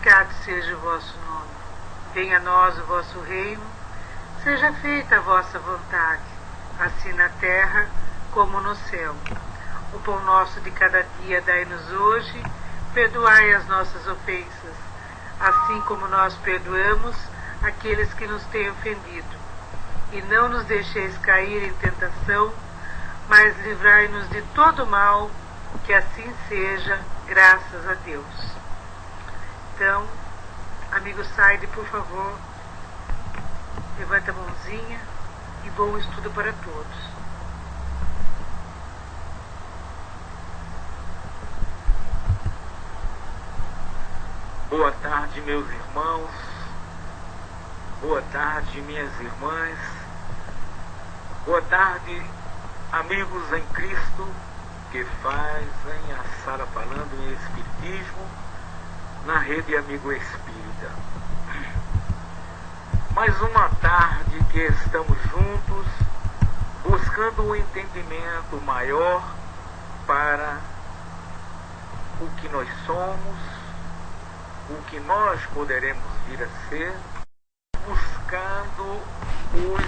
santificado seja o vosso nome. Venha a nós o vosso reino, seja feita a vossa vontade, assim na terra como no céu. O pão nosso de cada dia dai-nos hoje, perdoai as nossas ofensas, assim como nós perdoamos aqueles que nos têm ofendido. E não nos deixeis cair em tentação, mas livrai-nos de todo mal, que assim seja, graças a Deus. Então, amigo Saide, por favor, levanta a mãozinha e bom estudo para todos. Boa tarde, meus irmãos. Boa tarde, minhas irmãs. Boa tarde, amigos em Cristo que fazem a Sala Falando em Espiritismo na Rede Amigo Espírita. Mais uma tarde que estamos juntos buscando um entendimento maior para o que nós somos, o que nós poderemos vir a ser, buscando os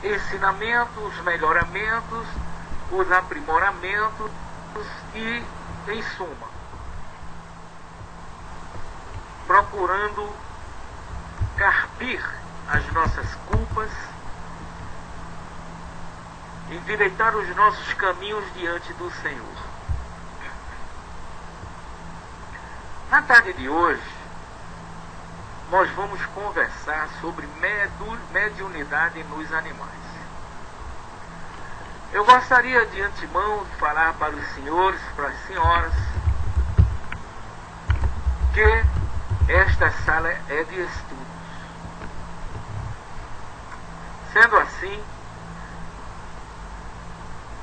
ensinamentos, os melhoramentos, os aprimoramentos e, em suma, procurando carpir as nossas culpas, endireitar os nossos caminhos diante do Senhor. Na tarde de hoje, nós vamos conversar sobre mediunidade nos animais. Eu gostaria de antemão de falar para os senhores, para as senhoras, que esta sala é de estudos. Sendo assim,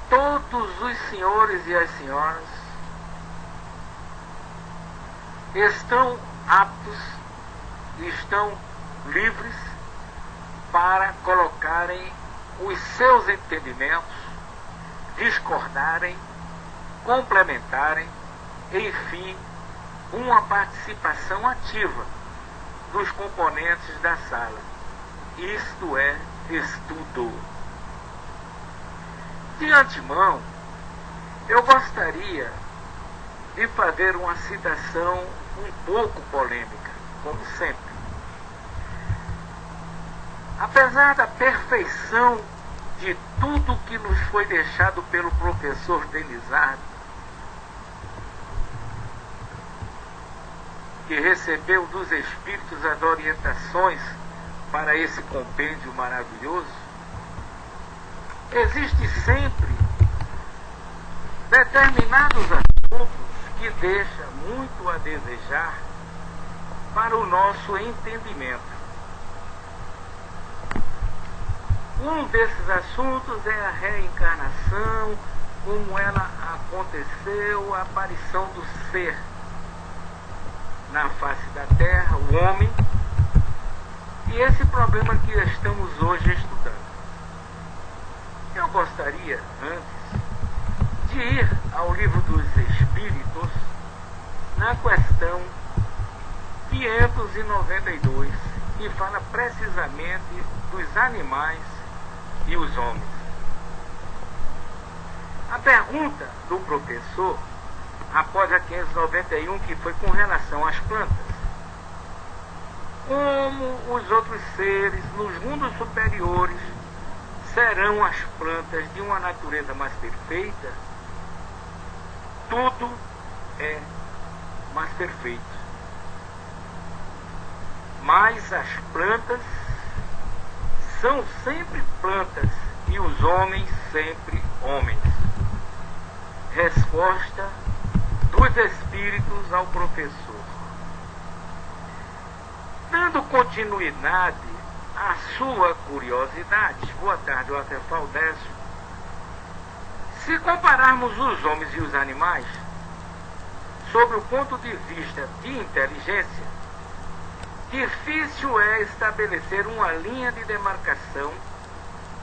todos os senhores e as senhoras estão aptos e estão livres para colocarem os seus entendimentos, discordarem, complementarem, enfim, uma participação ativa dos componentes da sala. Isto é estudo. De antemão, eu gostaria de fazer uma citação um pouco polêmica, como sempre. Apesar da perfeição de tudo que nos foi deixado pelo professor Denizardo, que recebeu dos Espíritos as orientações para esse compêndio maravilhoso, existe sempre determinados assuntos que deixam muito a desejar para o nosso entendimento. Um desses assuntos é a reencarnação, como ela aconteceu, a aparição do ser na face da Terra, o homem, e esse problema que estamos hoje estudando. Eu gostaria, antes, de ir ao Livro dos Espíritos, na questão 592, que fala precisamente dos animais e os homens. A pergunta do professor, após a 591, que foi com relação às plantas. Como os outros seres nos mundos superiores serão as plantas de uma natureza mais perfeita? Tudo é mais perfeito. Mas as plantas são sempre plantas e os homens sempre homens. Resposta dos Espíritos ao professor. Dando continuidade à sua curiosidade, boa tarde, Waterfall Décio. Se compararmos os homens e os animais, sob o ponto de vista de inteligência, difícil é estabelecer uma linha de demarcação,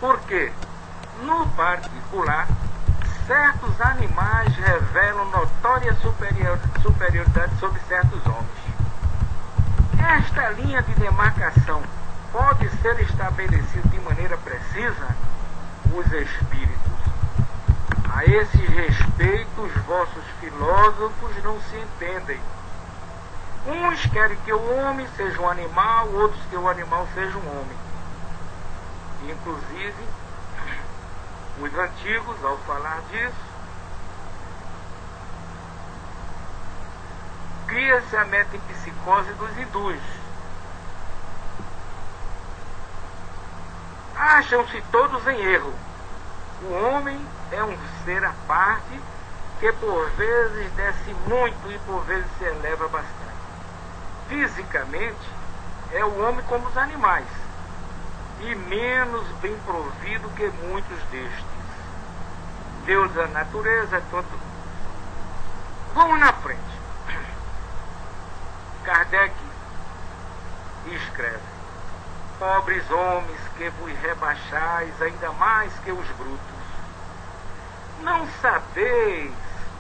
porque, no particular, certos animais revelam notória superioridade sobre certos homens. Esta linha de demarcação pode ser estabelecida de maneira precisa? Os espíritos. A esse respeito, os vossos filósofos não se entendem. Uns querem que o homem seja um animal, outros que o animal seja um homem. Inclusive, os antigos, ao falar disso, cria-se a metempsicose dos hindus. Acham-se todos em erro. O homem é um ser à parte que por vezes desce muito e por vezes se eleva bastante. Fisicamente, é o homem como os animais, e menos bem provido que muitos destes. Deus da natureza é todo. Vamos na frente. Kardec escreve: pobres homens que vos rebaixais ainda mais que os brutos, não sabeis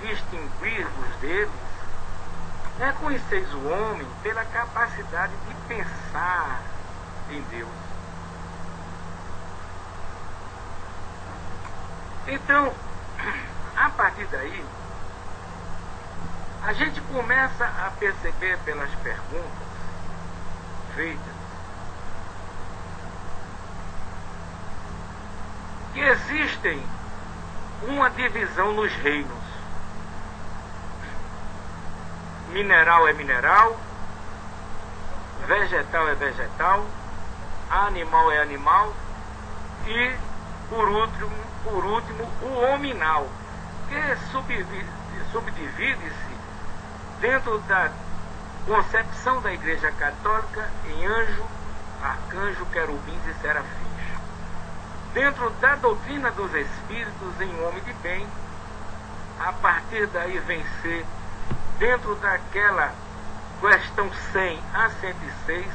distinguir-vos deles? Reconheceis o homem pela capacidade de pensar em Deus. Então, a partir daí, a gente começa a perceber pelas perguntas feitas que existem uma divisão nos reinos. Mineral é mineral, vegetal é vegetal, animal é animal e, por último, o hominal, que subdivide-se dentro da concepção da Igreja Católica em anjo, arcanjo, querubins e serafins. Dentro da doutrina dos espíritos em homem de bem, a partir daí vem ser, dentro daquela questão 100 a 106,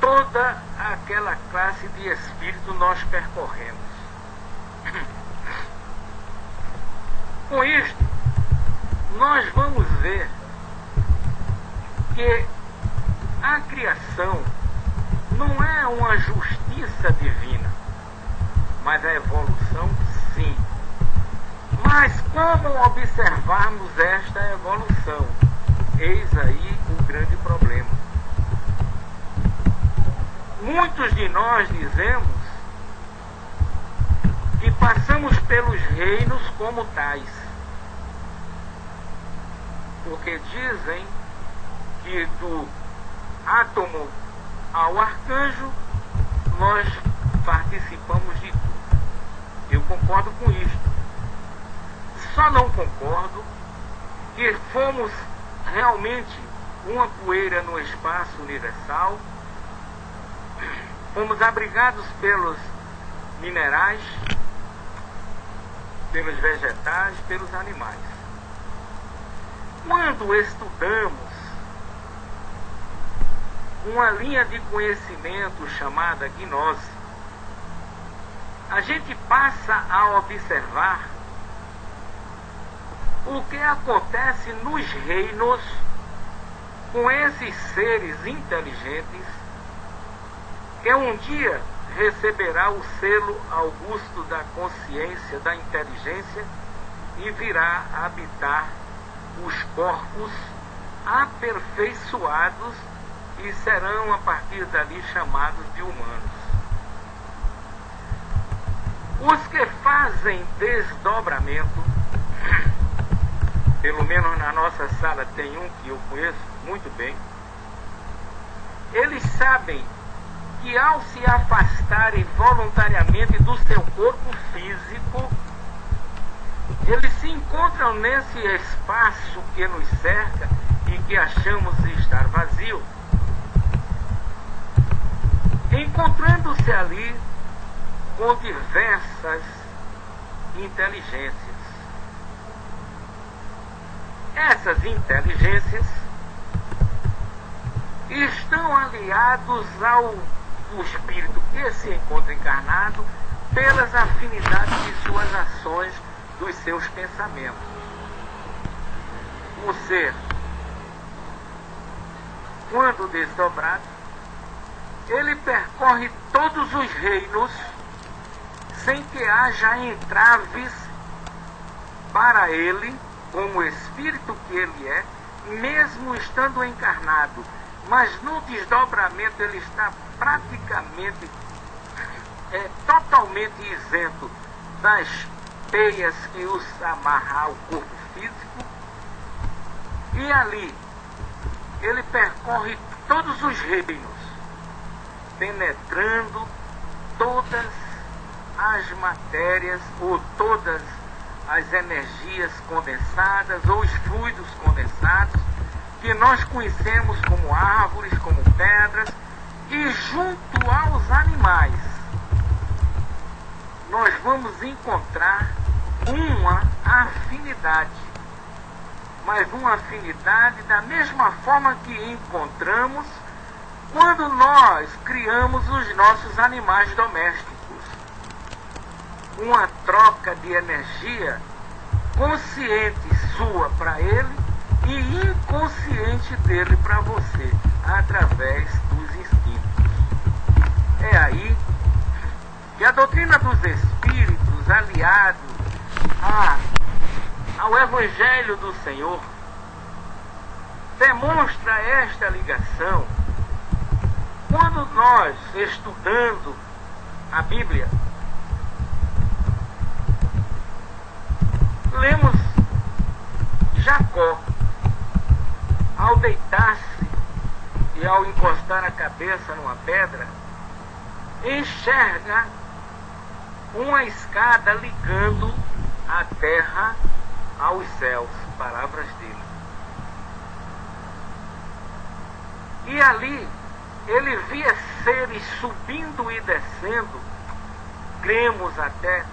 toda aquela classe de espírito nós percorremos. Com isto, nós vamos ver que a criação não é uma justiça divina, mas a evolução sim. Mas como observarmos esta evolução? Eis aí o grande problema. Muitos de nós dizemos que passamos pelos reinos como tais, porque dizem que do átomo ao arcanjo nós participamos de tudo. Eu concordo com isto. Só não concordo que fomos realmente uma poeira no espaço universal, fomos abrigados pelos minerais, pelos vegetais, pelos animais. Quando estudamos uma linha de conhecimento chamada gnose, a gente passa a observar o que acontece nos reinos com esses seres inteligentes que um dia receberá o selo augusto da consciência, da inteligência, e virá habitar os corpos aperfeiçoados e serão a partir dali chamados de humanos. Os que fazem desdobramento, pelo menos na nossa sala tem um que eu conheço muito bem, eles sabem que ao se afastarem voluntariamente do seu corpo físico, eles se encontram nesse espaço que nos cerca e que achamos estar vazio, encontrando-se ali com diversas inteligências. Essas inteligências estão aliados ao espírito que se encontra encarnado pelas afinidades de suas ações dos seus pensamentos. O ser, quando desdobrado, ele percorre todos os reinos sem que haja entraves para ele, como espírito que ele é, mesmo estando encarnado. Mas no desdobramento ele está praticamente, totalmente isento das teias que os amarram ao corpo físico. E ali ele percorre todos os reinos, penetrando todas as matérias ou todas as energias condensadas ou os fluidos condensados que nós conhecemos como árvores, como pedras, e junto aos animais nós vamos encontrar uma afinidade, mas uma afinidade da mesma forma que encontramos quando nós criamos os nossos animais domésticos. Uma troca de energia consciente sua para ele e inconsciente dele para você, através dos instintos. É aí que a doutrina dos espíritos, aliado ao Evangelho do Senhor, demonstra esta ligação quando nós, estudando a Bíblia, lemos Jacó, ao deitar-se e ao encostar a cabeça numa pedra, enxerga uma escada ligando a terra aos céus, palavras dele. E ali ele via seres subindo e descendo, cremos até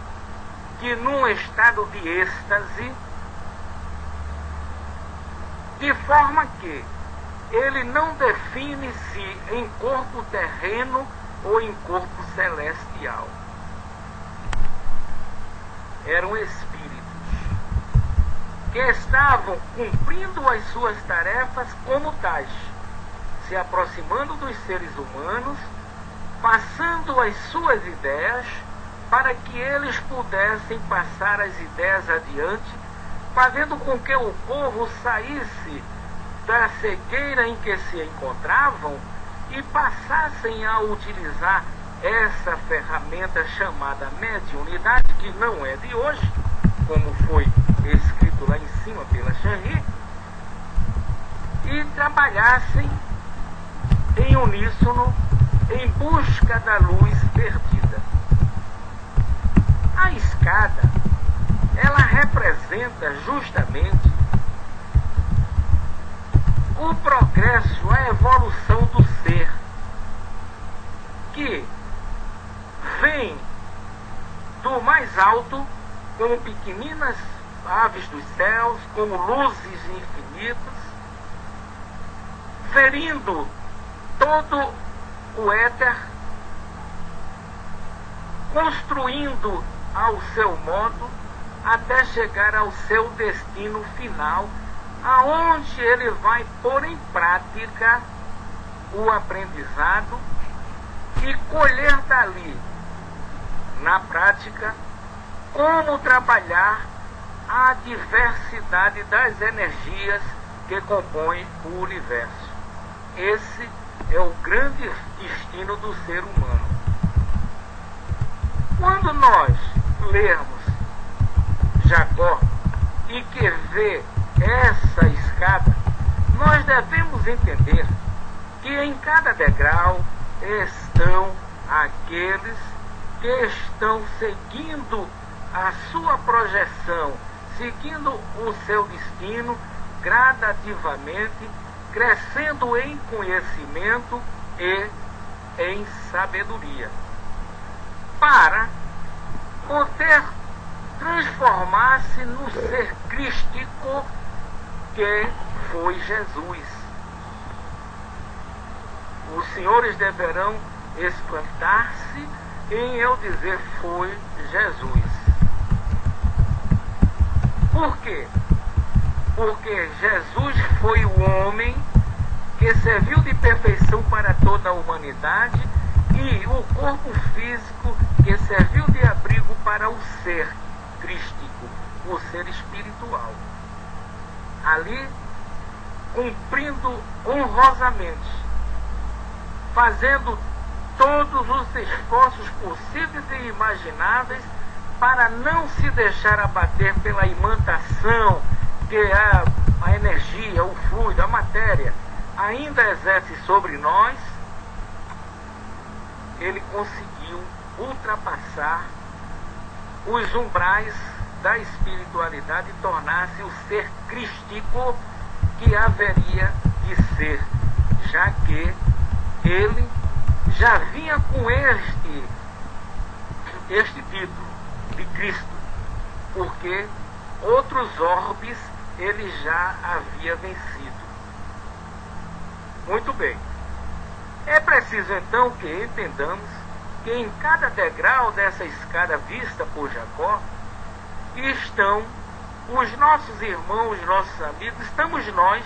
que num estado de êxtase, de forma que ele não define se em corpo terreno ou em corpo celestial. Eram espíritos que estavam cumprindo as suas tarefas como tais, se aproximando dos seres humanos, passando as suas ideias para que eles pudessem passar as ideias adiante, fazendo com que o povo saísse da cegueira em que se encontravam e passassem a utilizar essa ferramenta chamada mediunidade, que não é de hoje, como foi escrito lá em cima pela Chanri, e trabalhassem em uníssono em busca da luz perdida. A escada, ela representa justamente o progresso, a evolução do ser, que vem do mais alto, como pequeninas aves dos céus, como luzes infinitas, ferindo todo o éter, construindo ao seu modo até chegar ao seu destino final, aonde ele vai pôr em prática o aprendizado e colher dali, na prática, como trabalhar a diversidade das energias que compõem o universo. Esse é o grande destino do ser humano. Quando nós lermos Jacó e que vê essa escada, nós devemos entender que em cada degrau estão aqueles que estão seguindo a sua projeção, seguindo o seu destino gradativamente, crescendo em conhecimento e em sabedoria, para poder transformar-se no ser crístico que foi Jesus. Os senhores deverão espantar-se em eu dizer foi Jesus. Por quê? Porque Jesus foi o homem que serviu de perfeição para toda a humanidade e o corpo físico que serviu de abrigo para o ser crístico, o ser espiritual. Ali, cumprindo honrosamente, fazendo todos os esforços possíveis e imagináveis para não se deixar abater pela imantação que a energia, o fluido, a matéria ainda exerce sobre nós. Ele conseguiu ultrapassar os umbrais da espiritualidade e tornar-se o ser crístico que haveria de ser, já que ele já vinha com este título de Cristo, porque outros orbes ele já havia vencido. Muito bem. É preciso então que entendamos que em cada degrau dessa escada vista por Jacó estão os nossos irmãos, os nossos amigos, estamos nós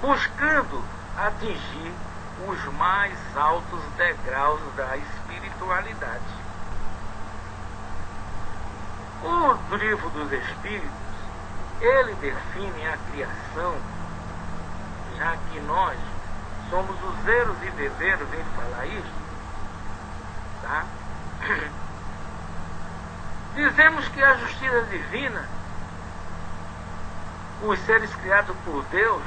buscando atingir os mais altos degraus da espiritualidade. O livro dos Espíritos, ele define a criação, já que nós somos os eros e deveros, ele falar isso, tá? Dizemos que a justiça divina, os seres criados por Deus,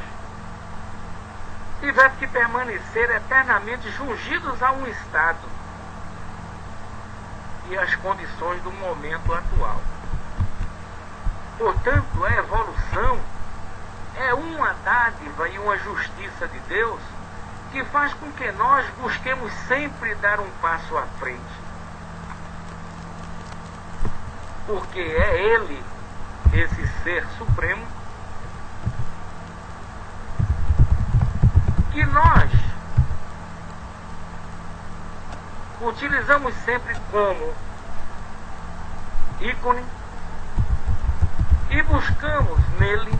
tiveram que permanecer eternamente jungidos a um estado e às condições do momento atual. Portanto, a evolução é uma dádiva e uma justiça de Deus que faz com que nós busquemos sempre dar um passo à frente. Porque é Ele, esse Ser Supremo, que nós utilizamos sempre como ícone e buscamos nele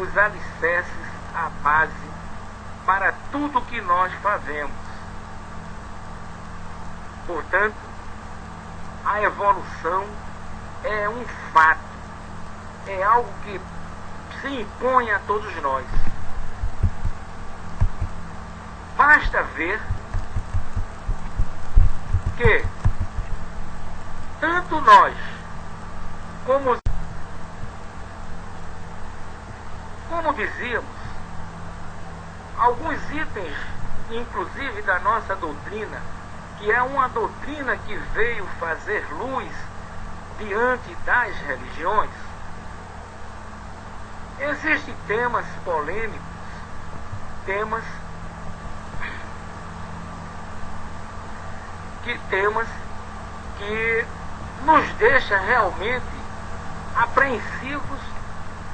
os alicerces, a base para tudo que nós fazemos. Portanto, a evolução é um fato, é algo que se impõe a todos nós. Basta ver que tanto nós como dizíamos, alguns itens, inclusive da nossa doutrina, que é uma doutrina que veio fazer luz diante das religiões, existem temas polêmicos, temas que nos deixa realmente apreensivos,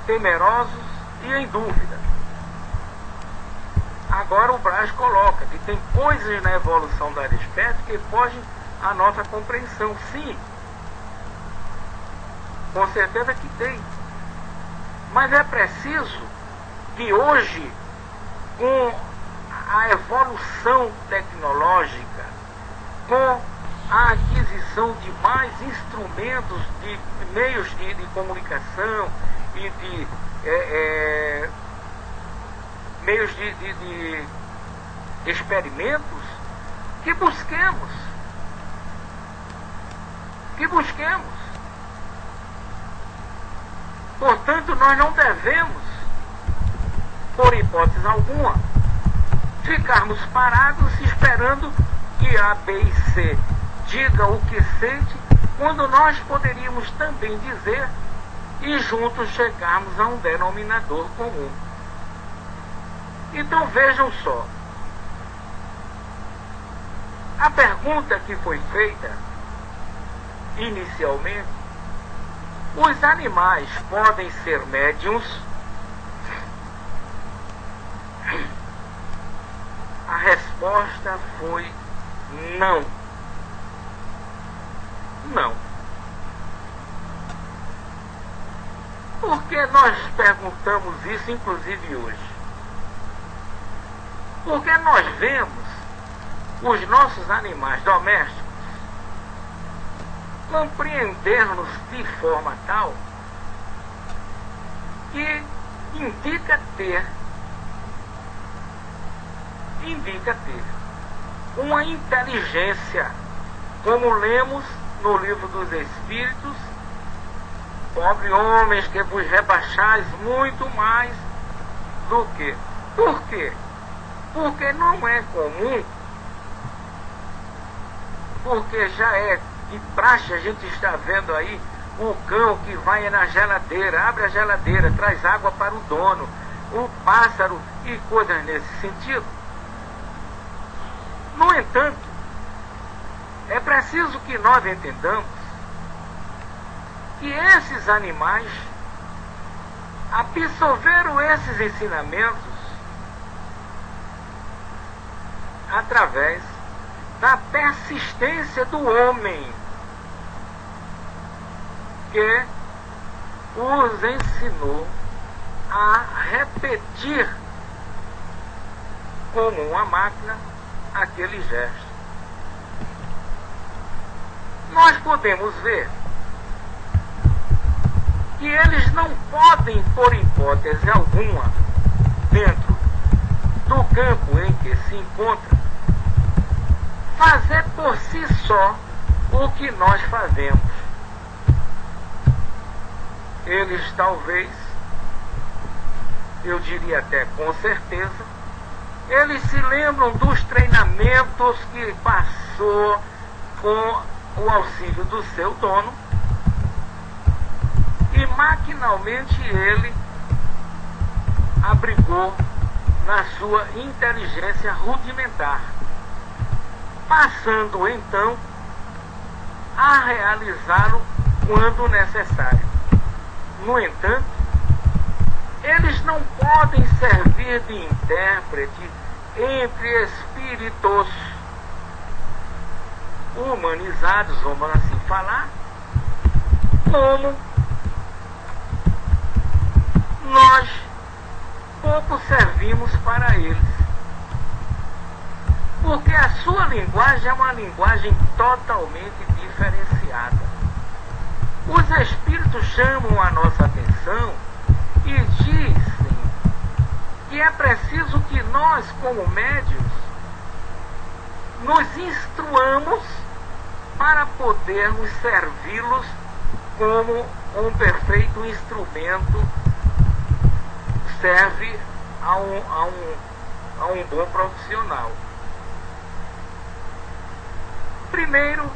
temerosos e em dúvida. Agora o Braz coloca que tem coisas na evolução da espécie que fogem à nossa compreensão. Sim, com certeza que tem. Mas é preciso que hoje, com a evolução tecnológica, com a aquisição de mais instrumentos, de meios de comunicação e de meios de experimentos, que busquemos. Portanto, nós não devemos, por hipótese alguma, ficarmos parados esperando que A, B e C diga o que sente, quando nós poderíamos também dizer e juntos chegarmos a um denominador comum. Então vejam só, a pergunta que foi feita inicialmente: os animais podem ser médiuns? A resposta foi não. Não. que nós perguntamos isso, inclusive hoje? Porque nós vemos os nossos animais domésticos compreender-nos de forma tal que indica ter uma inteligência, como lemos no livro dos Espíritos: pobre homens, que vos rebaixais muito mais do que. Por quê? Porque não é comum, porque já é de praxe, a gente está vendo aí o cão que vai na geladeira, abre a geladeira, traz água para o dono, o pássaro e coisas nesse sentido. No entanto, é preciso que nós entendamos que esses animais absorveram esses ensinamentos através da persistência do homem, que os ensinou a repetir como uma máquina aquele gesto. Nós podemos ver que eles não podem, por hipótese alguma, dentro do campo em que se encontra, fazer por si só o que nós fazemos. Eles talvez, eu diria até com certeza, eles se lembram dos treinamentos que passou com o auxílio do seu dono, e maquinalmente ele abrigou na sua inteligência rudimentar, passando então a realizá-lo quando necessário. No entanto, eles não podem servir de intérprete entre espíritos humanizados, vamos assim falar, como nós pouco servimos para eles. Porque a sua linguagem é uma linguagem totalmente diferenciada. Os espíritos chamam a nossa atenção e dizem que é preciso que nós, como médiuns, nos instruamos para podermos servi-los como um perfeito instrumento serve a um bom profissional. Primeiro,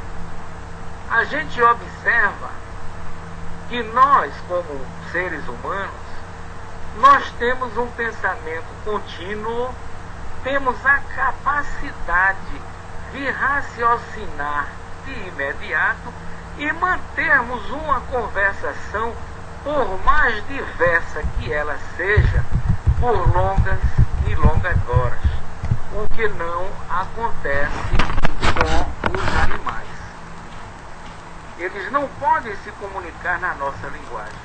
a gente observa que nós, como seres humanos, nós temos um pensamento contínuo, temos a capacidade de raciocinar de imediato e mantermos uma conversação, por mais diversa que ela seja, por longas e longas horas, o que não acontece com os animais. Eles não podem se comunicar na nossa linguagem.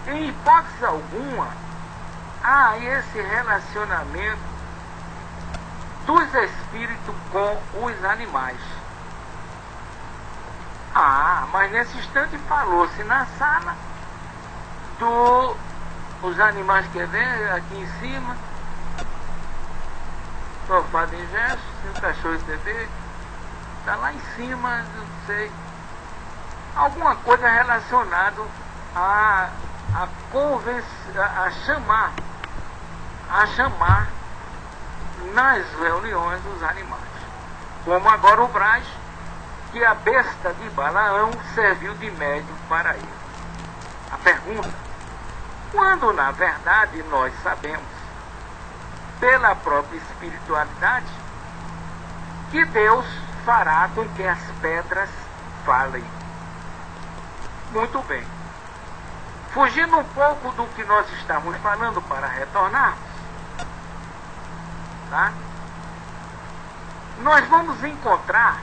Em hipótese alguma, há esse relacionamento dos espíritos com os animais. Mas nesse instante falou-se na sala os animais que vêm aqui em cima, só fazem gestos, se o cachorro entender, está lá em cima, não sei, alguma coisa relacionada a chamar nas reuniões os animais. Como agora o Braz, que a besta de Balaão serviu de médium para ele. A pergunta: quando na verdade nós sabemos, pela própria espiritualidade, que Deus fará com que as pedras falem. Muito bem. Fugindo um pouco do que nós estamos falando para retornarmos, tá? Nós vamos encontrar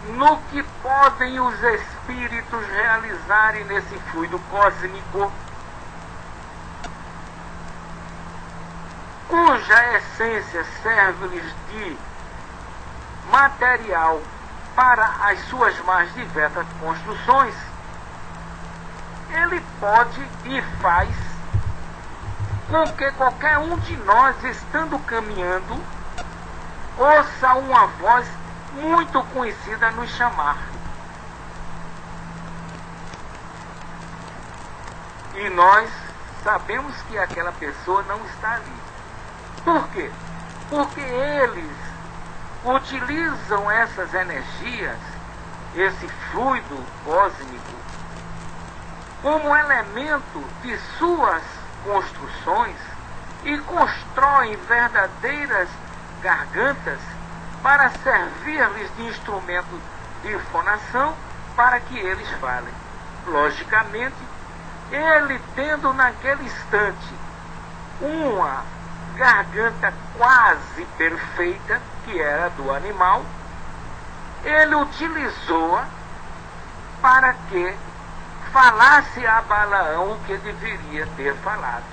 no que podem os espíritos espíritos realizarem nesse fluido cósmico, cuja essência serve-lhes de material para as suas mais diversas construções, ele pode e faz com que qualquer um de nós, estando caminhando, ouça uma voz muito conhecida nos chamar. E nós sabemos que aquela pessoa não está ali. Por quê? Porque eles utilizam essas energias, esse fluido cósmico, como elemento de suas construções e constroem verdadeiras gargantas para servir-lhes de instrumento de fonação para que eles falem. Logicamente, ele tendo naquele instante uma garganta quase perfeita, que era do animal, ele utilizou-a para que falasse a Balaão o que deveria ter falado.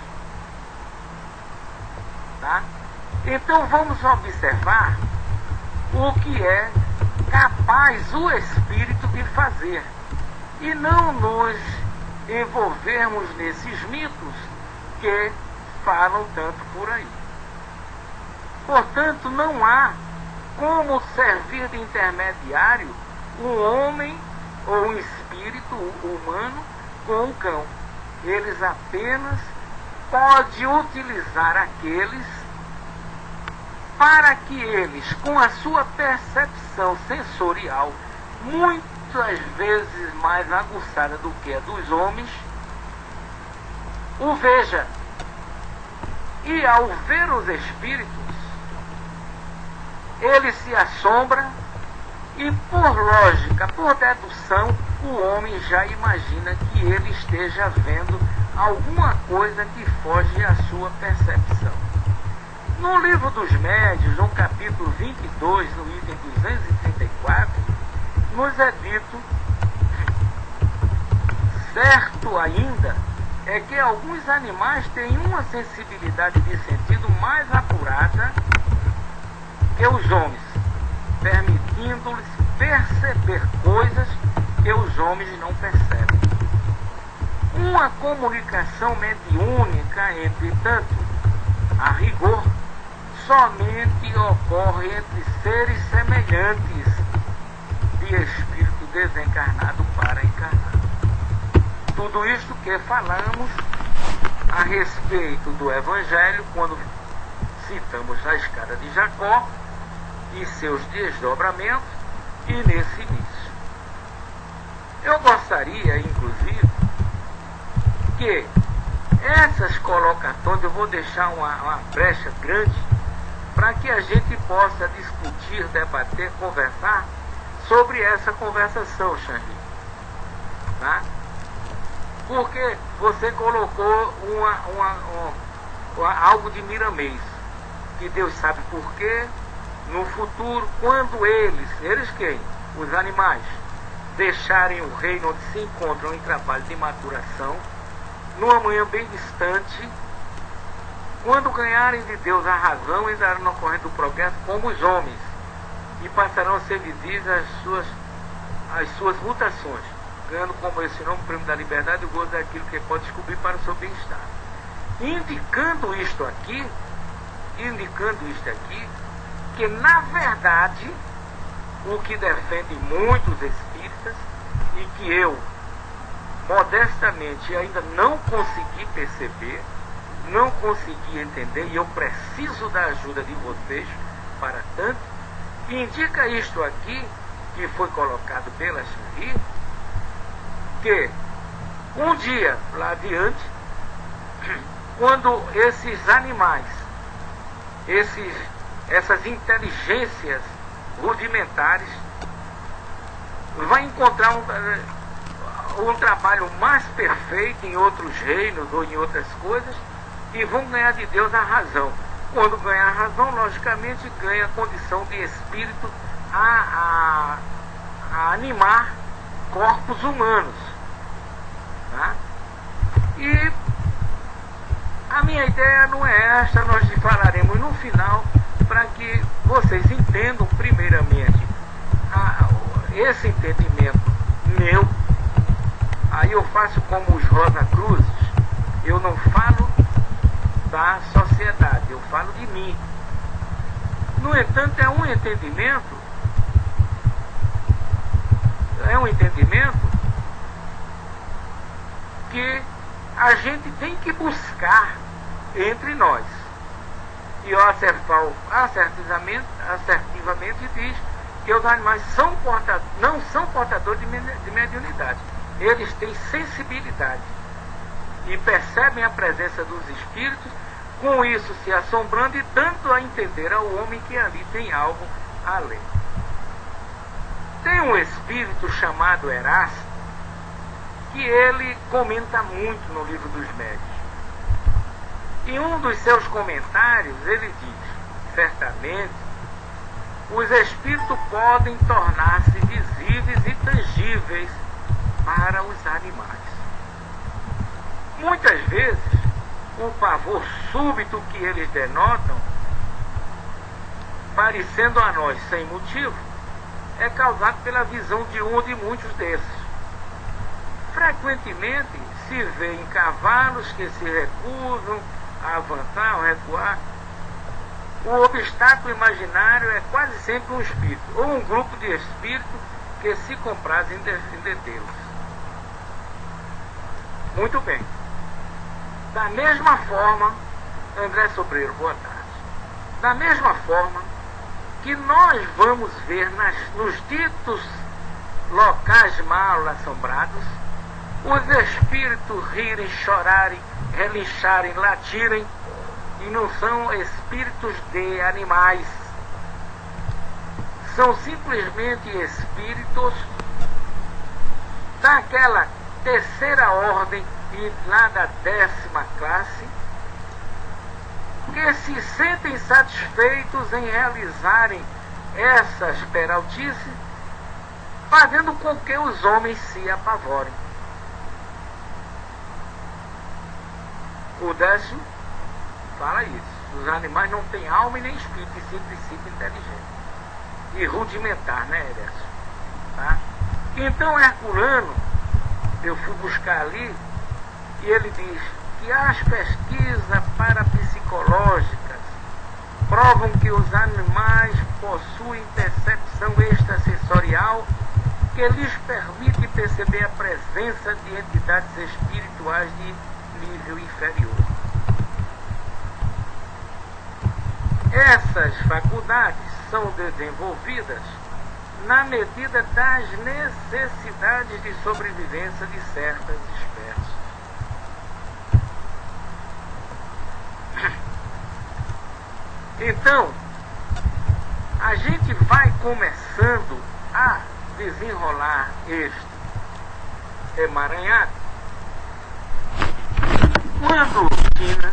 Tá? Então vamos observar o que é capaz o Espírito de fazer e não nos envolvermos nesses mitos que falam tanto por aí. Portanto, não há como servir de intermediário um homem ou um espírito humano com um cão. Eles apenas podem utilizar aqueles para que eles, com a sua percepção sensorial, muitas vezes mais aguçada do que a dos homens, o veja. E ao ver os espíritos, ele se assombra e, por lógica, por dedução, o homem já imagina que ele esteja vendo alguma coisa que foge à sua percepção. No livro dos Médiuns, no capítulo 22, no item 234, nos é dito, certo ainda, é que alguns animais têm uma sensibilidade de sentido mais apurada que os homens, permitindo-lhes perceber coisas que os homens não percebem. Uma comunicação mediúnica, entretanto, a rigor, somente ocorre entre seres semelhantes de espírito desencarnado para encarnado. Tudo isto que falamos a respeito do Evangelho, quando citamos a escada de Jacó e seus desdobramentos, e nesse início. Eu gostaria, inclusive, que essas colocações, eu vou deixar uma brecha grande para que a gente possa discutir, debater, conversar sobre essa conversação, Xangri. Tá? Porque você colocou algo de Miramês, que Deus sabe por quê, no futuro, quando eles quem? Os animais, deixarem o reino onde se encontram em trabalho de maturação, numa manhã bem distante, quando ganharem de Deus a razão, entrarão na corrente do progresso como os homens, e passarão a ser visíveis as suas mutações, ganhando como esse nome o prêmio da liberdade e o gozo daquilo que pode descobrir para o seu bem-estar. Indicando isto aqui, que na verdade, o que defende muitos espíritas, e que eu, modestamente, ainda não consegui perceber, não consegui entender, e eu preciso da ajuda de vocês para tanto, indica isto aqui, que foi colocado pela Xangri, que um dia lá adiante, quando esses animais, essas inteligências rudimentares, vai encontrar um trabalho mais perfeito em outros reinos ou em outras coisas, e vão ganhar de Deus a razão. Quando ganhar a razão, logicamente ganha a condição de espírito a animar corpos humanos. Tá? E a minha ideia não é esta, nós falaremos no final, para que vocês entendam primeiramente esse entendimento meu. Aí eu faço como os Rosa Cruzes, eu não falo da sociedade, eu falo de mim. No entanto, é um entendimento que a gente tem que buscar entre nós. E o Acerfal assertivamente diz que os animais não são portadores de mediunidade. Eles têm sensibilidade e percebem a presença dos espíritos, com isso se assombrando e dando a entender ao homem que ali tem algo além. Tem um espírito chamado Erasto, que ele comenta muito no Livro dos Médiuns. Em um dos seus comentários, ele diz, certamente, os espíritos podem tornar-se visíveis e tangíveis para os animais. Muitas vezes, o pavor súbito que eles denotam, parecendo a nós sem motivo, é causado pela visão de um ou de muitos desses. Frequentemente se vê em cavalos que se recusam a avançar ou recuar. O obstáculo imaginário é quase sempre um espírito, ou um grupo de espíritos que se comprazem em detê-los. Muito bem. Da mesma forma, André Sobreiro, boa tarde. Da mesma forma que nós vamos ver nos ditos locais mal assombrados, os espíritos rirem, chorarem, relincharem, latirem, e não são espíritos de animais. São simplesmente espíritos daquela terceira ordem e lá da 10ª classe, que se sentem satisfeitos em realizarem essas peraltices, fazendo com que os homens se apavorem. O Décio fala isso. Os animais não têm alma e nem espírito, e sim princípio inteligente. E rudimentar, né, Décio? Tá? Então, Herculano, eu fui buscar ali, e ele diz que as pesquisas parapsicológicas provam que os animais possuem percepção extrasensorial que lhes permite perceber a presença de entidades espirituais de nível inferior. Essas faculdades são desenvolvidas na medida das necessidades de sobrevivência de certas espécies. Então, a gente vai começando a desenrolar este emaranhado quando Tina,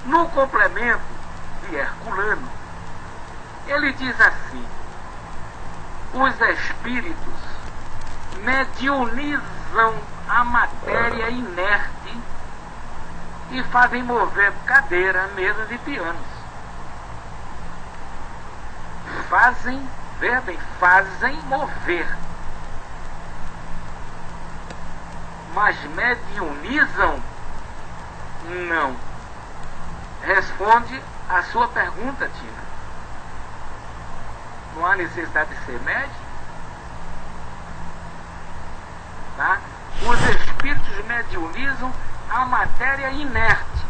no complemento de Herculano, ele diz assim: os espíritos mediunizam a matéria inerte e fazem mover cadeira, mesas e pianos. Fazem mover. Mas mediunizam? Não. Responde a sua pergunta, Tina. Não há necessidade de ser médium? Tá? Os espíritos mediunizam a matéria inerte,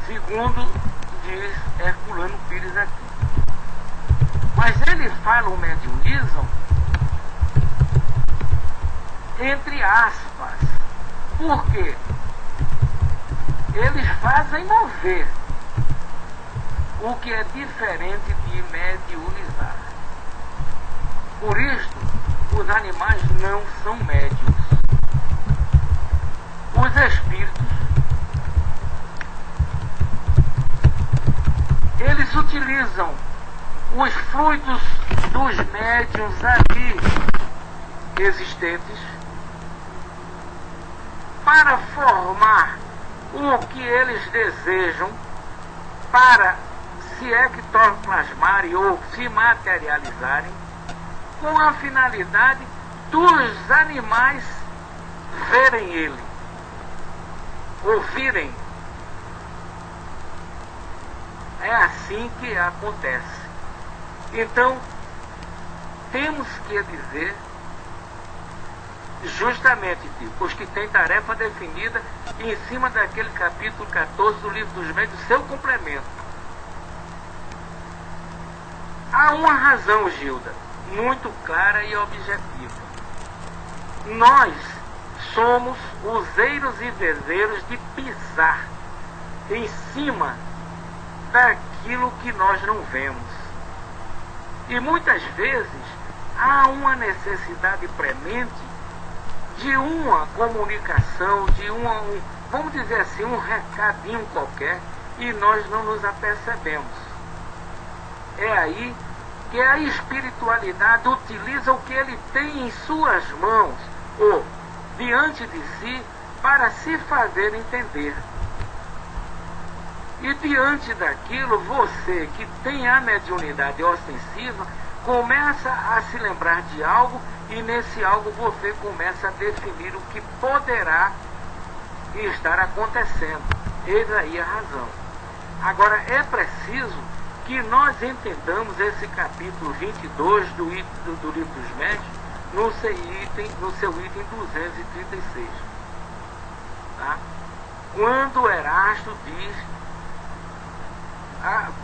segundo diz Herculano Pires aqui. Mas ele fala o mediunizam entre aspas. Por quê? Eles fazem mover, o que é diferente de mediunizar. Por isto, os animais não são médiuns. Os espíritos, eles utilizam os fluidos dos médiuns ali existentes para formar o que eles desejam para se ectoplasmarem ou se materializarem, com a finalidade dos animais verem ele, ouvirem. É assim que acontece. Então, temos que dizer, justamente, os que têm tarefa definida em cima daquele capítulo 14 do Livro dos Médiuns, seu complemento. Há uma razão, Gilda, muito clara e objetiva. Nós somos useiros e vezeiros de pisar em cima daquilo que nós não vemos. E muitas vezes há uma necessidade premente de uma comunicação, de vamos dizer assim, um recadinho qualquer, e nós não nos apercebemos. É aí que a espiritualidade utiliza o que ele tem em suas mãos, ou diante de si, para se fazer entender. E diante daquilo, você que tem a mediunidade ostensiva, começa a se lembrar de algo, e nesse algo você começa a definir o que poderá estar acontecendo. Eis aí a razão. Agora, é preciso que nós entendamos esse capítulo 22 do Livro dos Médiuns no seu item 236. Tá? Quando Erasto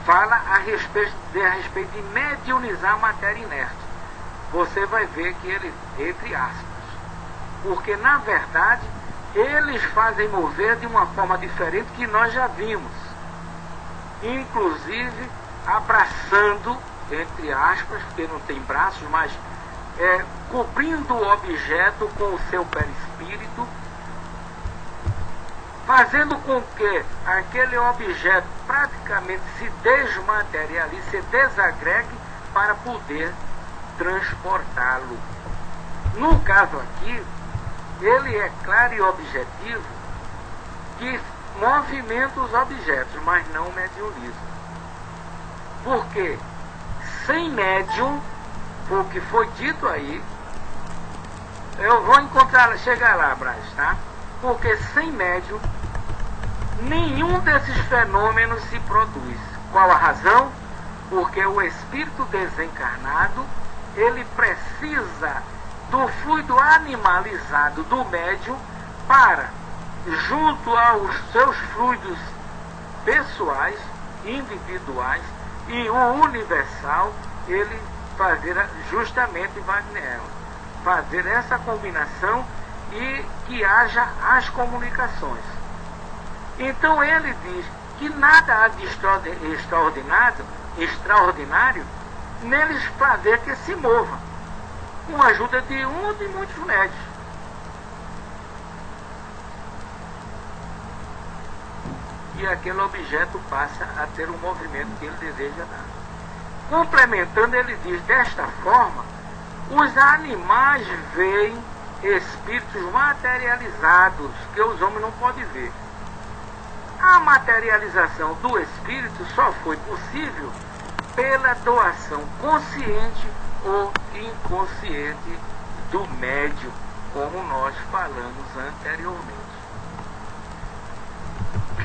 fala a respeito de mediunizar a matéria inerte, você vai ver que ele, entre aspas, porque na verdade eles fazem mover de uma forma diferente que nós já vimos, inclusive abraçando, entre aspas, porque não tem braços, mas cobrindo o objeto com o seu perispírito, fazendo com que aquele objeto praticamente se desmaterialize, se desagregue para poder transportá-lo. No caso aqui, ele é claro e objetivo que movimenta os objetos, mas não mediuniza. Porque sem médium, o que foi dito aí, eu vou chegar lá, Braz, tá? Porque sem médium, nenhum desses fenômenos se produz. Qual a razão? Porque o espírito desencarnado, ele precisa do fluido animalizado do médium para, junto aos seus fluidos pessoais, individuais e o universal, ele fazer justamente Wagner, fazer essa combinação e que haja as comunicações. Então ele diz que nada há de extraordinário neles fazer que se mova, com a ajuda de um ou de muitos médios. E aquele objeto passa a ter o movimento que ele deseja dar. Complementando, ele diz, desta forma, os animais veem espíritos materializados que os homens não podem ver. A materialização do espírito só foi possível pela doação consciente ou inconsciente do médium, como nós falamos anteriormente.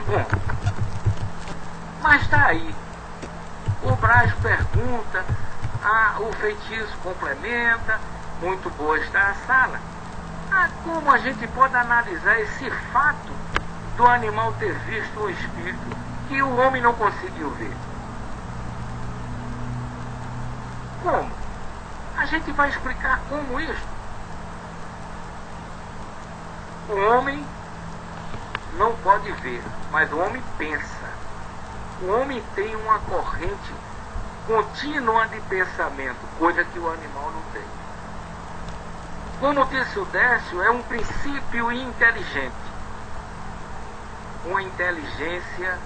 Bom, mas está aí. O Braz pergunta, o feitiço complementa, muito boa está a sala. Como a gente pode analisar esse fato do animal ter visto um espírito que o homem não conseguiu ver? Como? A gente vai explicar como isso. O homem não pode ver, mas o homem pensa. O homem tem uma corrente contínua de pensamento, coisa que o animal não tem. Como disse o Décio, é um princípio inteligente. Uma inteligência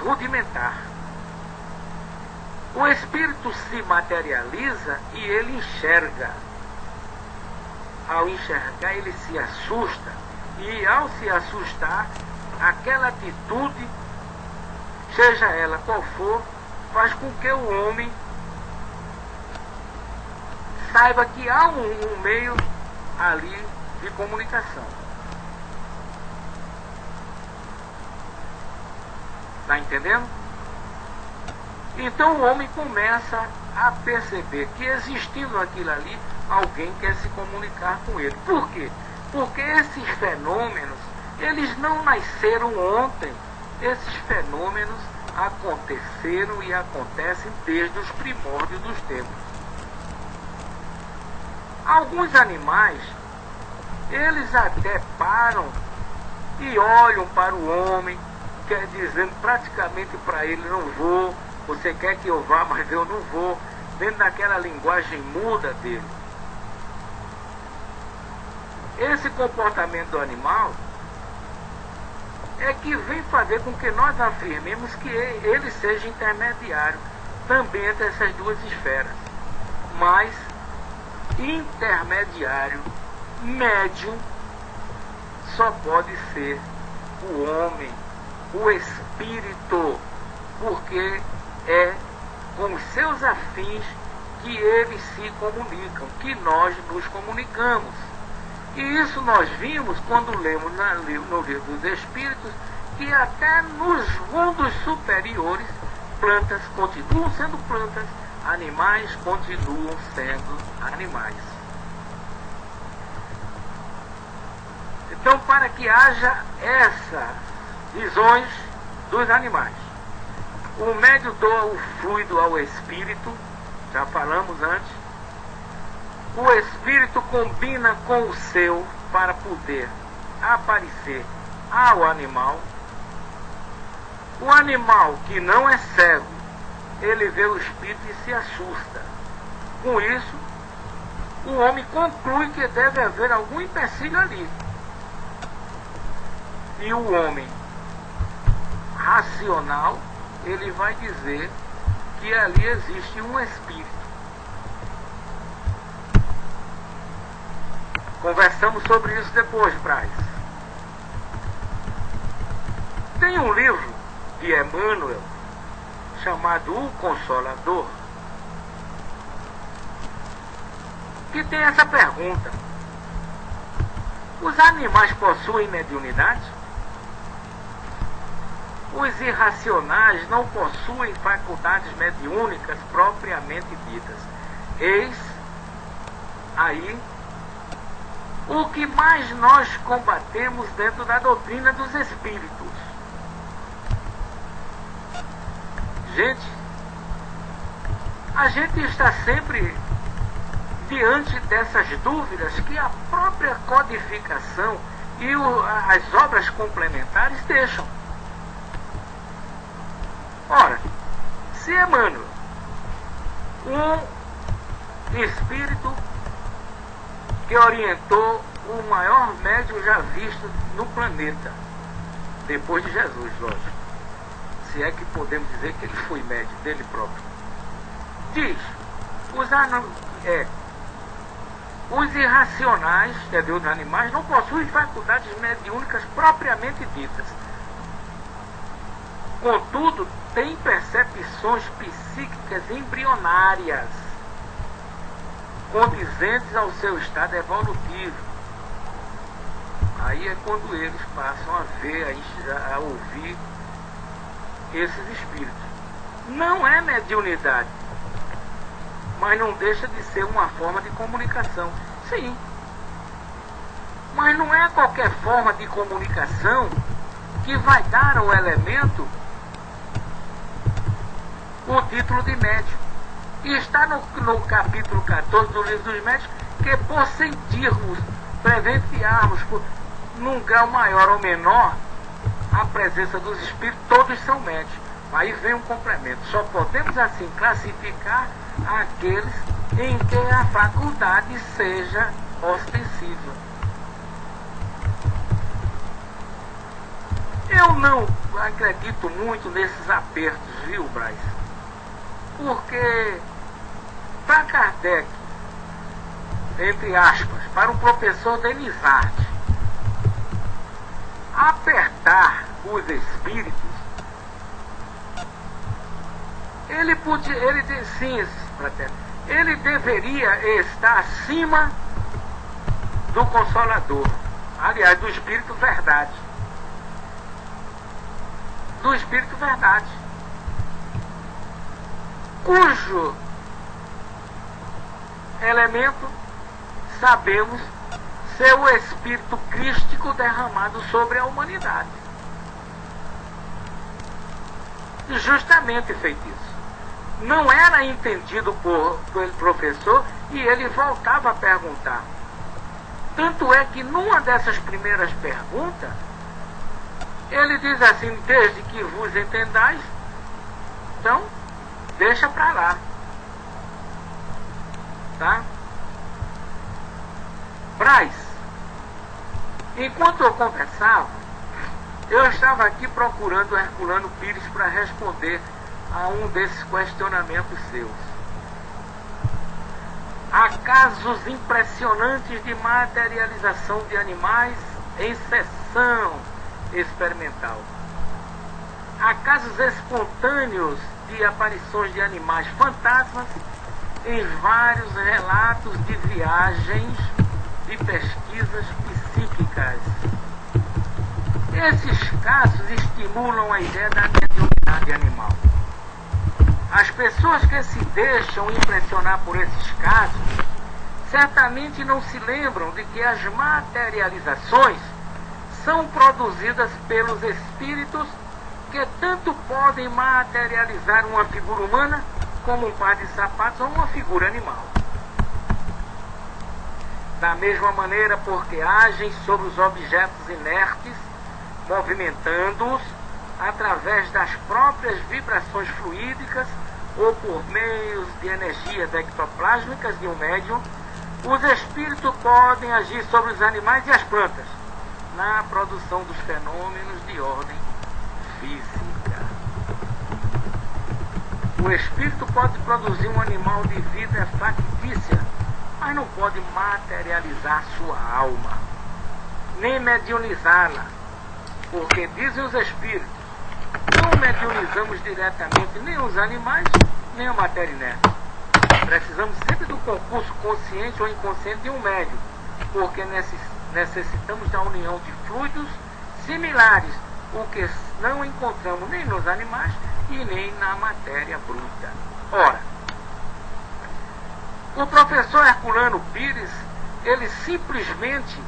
rudimentar. O espírito se materializa e ele enxerga. Ao enxergar, ele se assusta. E ao se assustar, aquela atitude, seja ela qual for, faz com que o homem saiba que há um meio ali de comunicação. Está entendendo? Então o homem começa a perceber que existindo aquilo ali, alguém quer se comunicar com ele. Por quê? Porque esses fenômenos, eles não nasceram ontem. Esses fenômenos aconteceram e acontecem desde os primórdios dos tempos. Alguns animais, eles até param e olham para o homem, quer dizendo praticamente para ele: não vou, você quer que eu vá, mas eu não vou, dentro daquela linguagem muda dele. Esse comportamento do animal é que vem fazer com que nós afirmemos que ele seja intermediário também entre essas duas esferas. Mas intermediário, médium, só pode ser o homem, o espírito, porque é com os seus afins que eles se comunicam, que nós nos comunicamos. E isso nós vimos quando lemos no livro dos Espíritos, que até nos mundos superiores, plantas continuam sendo plantas, animais continuam sendo animais. Então, para que haja essas visões dos animais, o médium doa o fluido ao espírito, já falamos antes. O espírito combina com o seu para poder aparecer ao animal. O animal que não é cego, ele vê o espírito e se assusta. Com isso, o homem conclui que deve haver algum empecilho ali. E o homem racional, ele vai dizer que ali existe um espírito. Conversamos sobre isso depois, Braz. Tem um livro de Emmanuel chamado O Consolador, que tem essa pergunta: os animais possuem mediunidade? Os irracionais não possuem faculdades mediúnicas propriamente ditas. Eis aí o que mais nós combatemos dentro da doutrina dos espíritos. Gente, a gente está sempre diante dessas dúvidas que a própria codificação e as obras complementares deixam. Ora, se Emmanuel, um espírito que orientou o maior médium já visto no planeta, depois de Jesus, lógico, se é que podemos dizer que ele foi médium dele próprio, diz: os irracionais, quer dizer, os animais, não possuem faculdades mediúnicas propriamente ditas. Contudo, têm percepções psíquicas embrionárias, condizentes ao seu estado evolutivo. Aí é quando eles passam a ver, a ouvir esses espíritos. Não é mediunidade, mas não deixa de ser uma forma de comunicação. Sim, mas não é qualquer forma de comunicação que vai dar ao elemento o título de médium. E está no capítulo 14 do livro dos médiuns, que por sentirmos, presenciarmos num grau maior ou menor a presença dos espíritos, todos são médiuns. Aí vem um complemento: só podemos assim classificar aqueles em que a faculdade seja ostensiva. Eu não acredito muito nesses apertos, viu, Braz? Porque para Kardec, entre aspas, para o professor Denizarte, apertar os espíritos, ele deveria estar acima do Consolador, aliás, do Espírito Verdade. Do Espírito Verdade, cujo elemento sabemos ser o Espírito Crístico derramado sobre a humanidade. E justamente feito isso. Não era entendido pelo professor e ele voltava a perguntar. Tanto é que numa dessas primeiras perguntas, ele diz assim: desde que vos entendais, então deixa para lá. Tá? Braz, enquanto eu conversava, eu estava aqui procurando Herculano Pires para responder a um desses questionamentos seus. Há casos impressionantes de materialização de animais em sessão experimental. Há casos espontâneos de aparições de animais fantasmas em vários relatos de viagens de pesquisas psíquicas. Esses casos estimulam a ideia da mediunidade animal. As pessoas que se deixam impressionar por esses casos certamente não se lembram de que as materializações são produzidas pelos espíritos que tanto podem materializar uma figura humana como um par de sapatos ou uma figura animal. Da mesma maneira, porque agem sobre os objetos inertes, movimentando-os através das próprias vibrações fluídicas ou por meios de energias ectoplásmicas de um médium, os espíritos podem agir sobre os animais e as plantas na produção dos fenômenos de ordem física. O espírito pode produzir um animal de vida factícia, mas não pode materializar sua alma, nem mediunizá-la, porque dizem os espíritos: não mediunizamos diretamente nem os animais, nem a matéria inerte. Precisamos sempre do concurso consciente ou inconsciente de um médium, porque necessitamos da união de fluidos similares, o que não encontramos nem nos animais e nem na matéria bruta. Ora, o professor Herculano Pires, ele simplesmente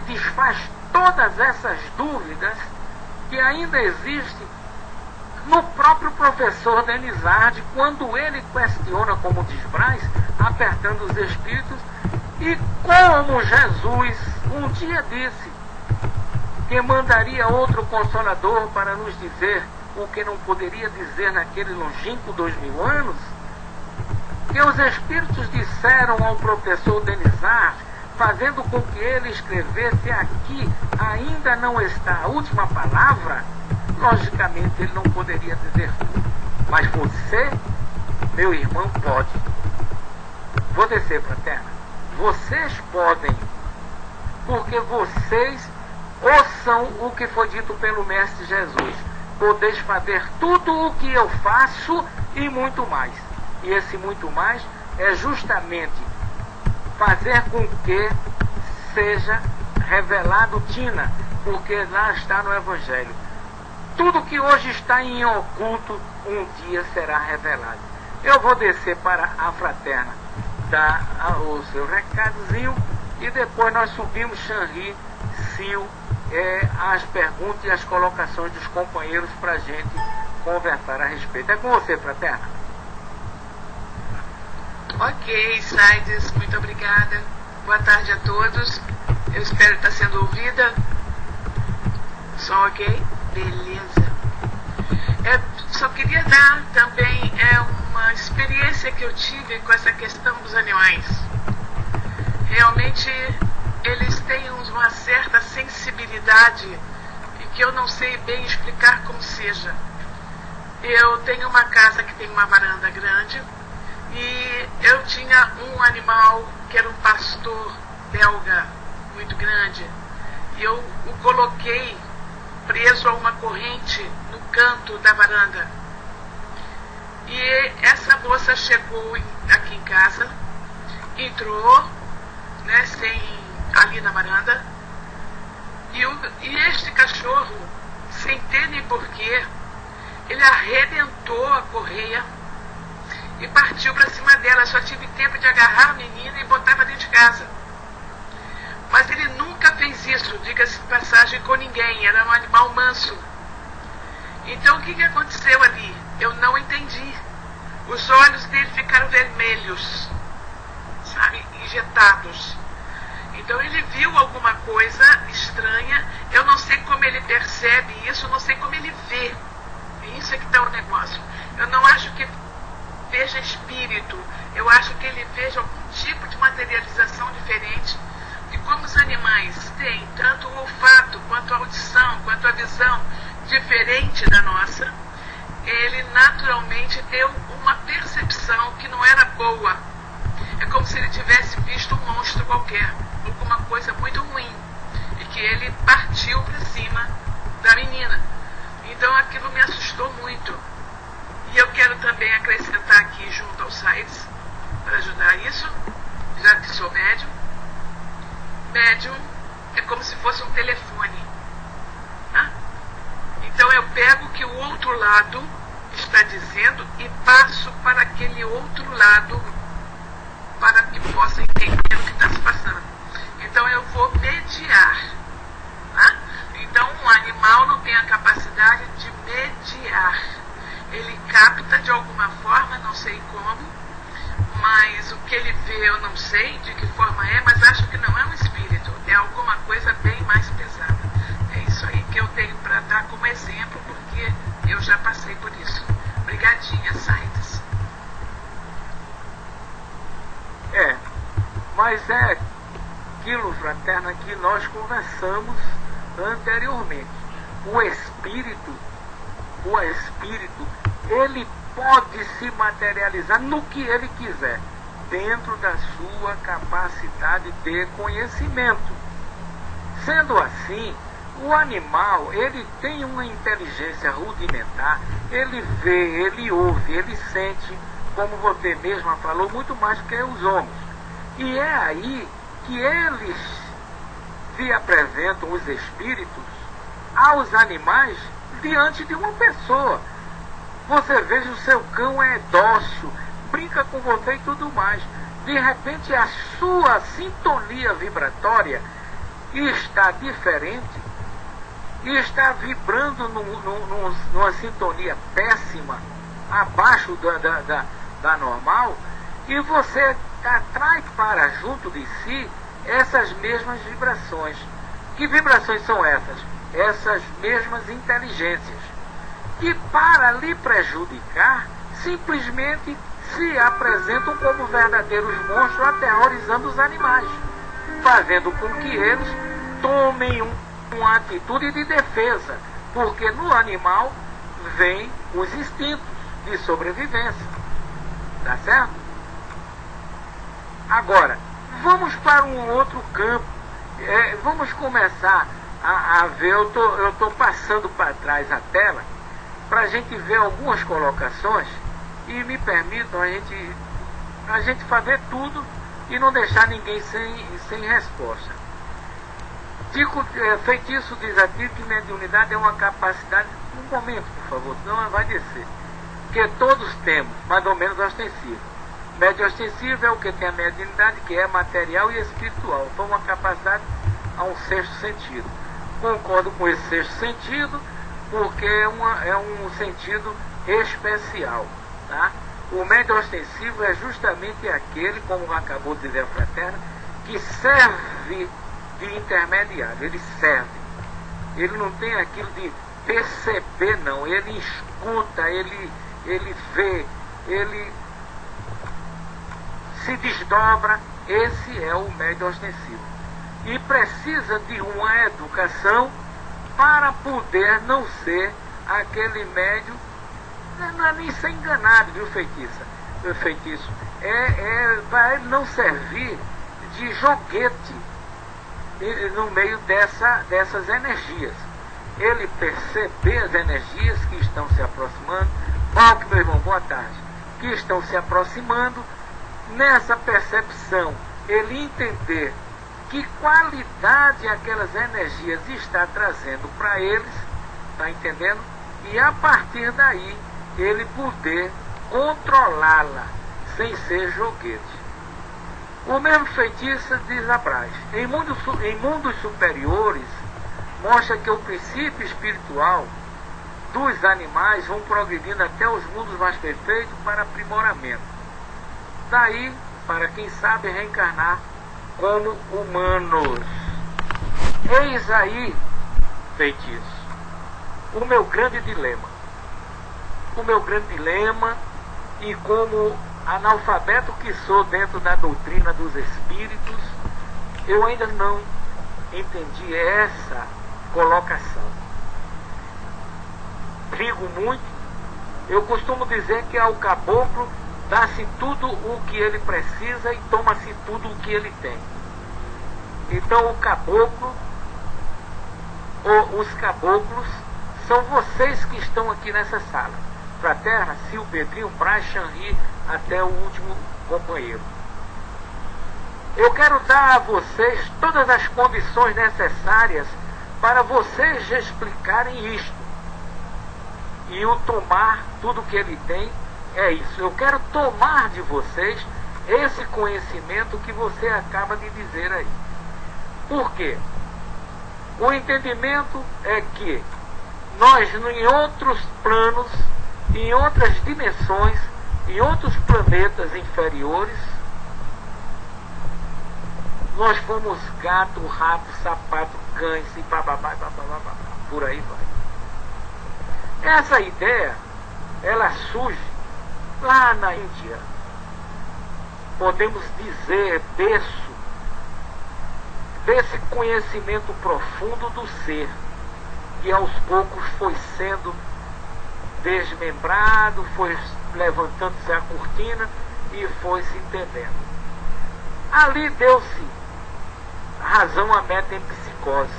desfaz todas essas dúvidas que ainda existem no próprio professor Denizarte, quando ele questiona, como diz Braz, apertando os espíritos, e como Jesus um dia disse que mandaria outro Consolador para nos dizer o que não poderia dizer naquele longínquo 2000 anos, que os espíritos disseram ao professor Denizarte, fazendo com que ele escrevesse: aqui ainda não está a última palavra. Logicamente ele não poderia dizer tudo, mas você, meu irmão, pode. Vou descer para a terra. Vocês podem, porque vocês ouçam o que foi dito pelo Mestre Jesus: podeis fazer tudo o que eu faço e muito mais. E esse muito mais é justamente fazer com que seja revelado Tina, porque lá está no Evangelho. Tudo que hoje está em oculto, um dia será revelado. Eu vou descer para a fraterna, dar o seu recadozinho, e depois nós subimos Xanri, Sil, as perguntas e as colocações dos companheiros para a gente conversar a respeito. É com você, fraterna. Ok, Saides, muito obrigada. Boa tarde a todos. Eu espero estar sendo ouvida. Som ok? Beleza. Só queria dar também uma experiência que eu tive com essa questão dos animais. Realmente eles têm uma certa sensibilidade e que eu não sei bem explicar como seja. Eu tenho uma casa que tem uma varanda grande e eu tinha um animal que era um pastor belga muito grande e eu o coloquei preso a uma corrente no canto da varanda. E essa moça chegou aqui em casa, entrou, né, ali na varanda, e este cachorro, sem ter nem porquê, ele arrebentou a correia e partiu para cima dela. Só tive tempo de agarrar a menina e botar para dentro de casa. Mas ele nunca fez isso, diga-se de passagem, com ninguém. Era um animal manso. Então o que aconteceu ali? Eu não entendi. Os olhos dele ficaram vermelhos, sabe, injetados. Então ele viu alguma coisa estranha. Eu não sei como ele percebe isso, não sei como ele vê. É isso que está o negócio. Eu não acho que veja espírito. Eu acho que ele veja algum tipo de materialização diferente. E como os animais têm tanto o olfato, quanto a audição, quanto a visão diferente da nossa, ele naturalmente deu uma percepção que não era boa. É como se ele tivesse visto um monstro qualquer, alguma coisa muito ruim, e que ele partiu para cima da menina. Então aquilo me assustou muito. E eu quero também acrescentar aqui junto aos sites, para ajudar isso, já que sou médium. Médium é como se fosse um telefone. Tá? Então eu pego o que o outro lado está dizendo e passo para aquele outro lado para que possa entender o que está se passando. Então eu vou mediar. Tá? Então um animal não tem a capacidade de mediar. Ele capta de alguma forma, não sei como, mas o que ele vê eu não sei de que forma é, mas acho que não é um espírito, é alguma coisa bem mais pesada. É isso aí que eu tenho para dar como exemplo, porque eu já passei por isso. Obrigadinha, Saides. Mas é aquilo, fraterna, que nós conversamos anteriormente. O espírito, ele pode se materializar no que ele quiser, dentro da sua capacidade de conhecimento. Sendo assim, o animal, ele tem uma inteligência rudimentar, ele vê, ele ouve, ele sente, como você mesma falou, muito mais que os homens. E é aí que eles se apresentam, os espíritos, aos animais diante de uma pessoa. Você veja, o seu cão é dócil, brinca com você e tudo mais. De repente a sua sintonia vibratória está diferente e está vibrando numa sintonia péssima, abaixo da normal, e você atrai para junto de si essas mesmas vibrações. Que vibrações são essas? Essas mesmas inteligências, que para lhe prejudicar, simplesmente se apresentam como verdadeiros monstros, aterrorizando os animais, fazendo com que eles tomem uma atitude de defesa, porque no animal vem os instintos de sobrevivência. Tá certo? Agora, vamos para um outro campo. Vamos começar a ver, eu estou passando para trás a tela, para a gente ver algumas colocações, e me permitam a gente fazer tudo e não deixar ninguém sem resposta. Feitiço diz aqui que mediunidade é uma capacidade, um momento por favor, senão vai descer, que todos temos, mais ou menos ostensivo. Médio ostensivo é o que tem a mediunidade, que é material e espiritual, então uma capacidade a um sexto sentido. Concordo com esse sexto sentido, porque é um sentido especial, tá? O médio ostensivo é justamente aquele, como acabou de dizer a fraterna, que serve de intermediário. Ele serve, ele não tem aquilo de perceber, não, ele escuta, ele vê, ele se desdobra. Esse é o médio ostensivo, e precisa de uma educação para poder não ser aquele médium, não é nem ser enganado, viu, feitiço? Para ele não servir de joguete no meio dessas energias. Ele perceber as energias que estão se aproximando, Valk, meu irmão, boa tarde, que estão se aproximando, nessa percepção, ele entender que qualidade aquelas energias está trazendo para eles, está entendendo? E a partir daí, ele poder controlá-la, sem ser joguete. O mesmo feitiço diz Abraz. Em mundos superiores, mostra que o princípio espiritual dos animais vão progredindo até os mundos mais perfeitos para aprimoramento. Daí, para quem sabe reencarnar como humanos. Eis aí, feitiço, o meu grande dilema. E como analfabeto que sou dentro da doutrina dos espíritos, eu ainda não entendi essa colocação. Digo muito, eu costumo dizer que ao caboclo dá-se tudo o que ele precisa e toma-se tudo o que ele tem. Então o caboclo, ou os caboclos, são vocês que estão aqui nessa sala. Fraterna, Sil, Pedrinho, Braz, Xanri, até o último companheiro. Eu quero dar a vocês todas as condições necessárias para vocês explicarem isto. E o tomar tudo que ele tem é isso. Eu quero tomar de vocês esse conhecimento que você acaba de dizer aí. Por quê? O entendimento é que nós, em outros planos, em outras dimensões, em outros planetas inferiores, nós fomos gato, rato, sapato, cães e bababá, por aí vai. Essa ideia, ela surge lá na Índia. Podemos dizer berço desse conhecimento profundo do ser, que aos poucos foi sendo desmembrado, foi levantando-se a cortina e foi se entendendo. Ali deu-se razão à metempsicose.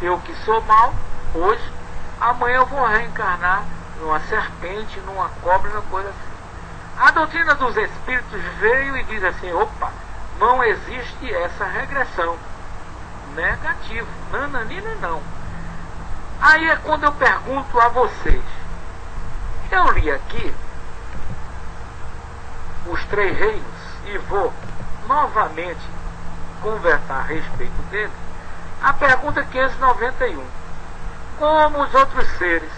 Eu que sou mal, hoje, amanhã eu vou reencarnar numa serpente, numa cobra, numa coisa assim. A doutrina dos espíritos veio e diz assim, opa, não existe essa regressão. Negativo, nananina não. Aí é quando eu pergunto a vocês, eu li aqui os 3 reinos e vou novamente conversar a respeito deles. A pergunta 591. Como os outros seres,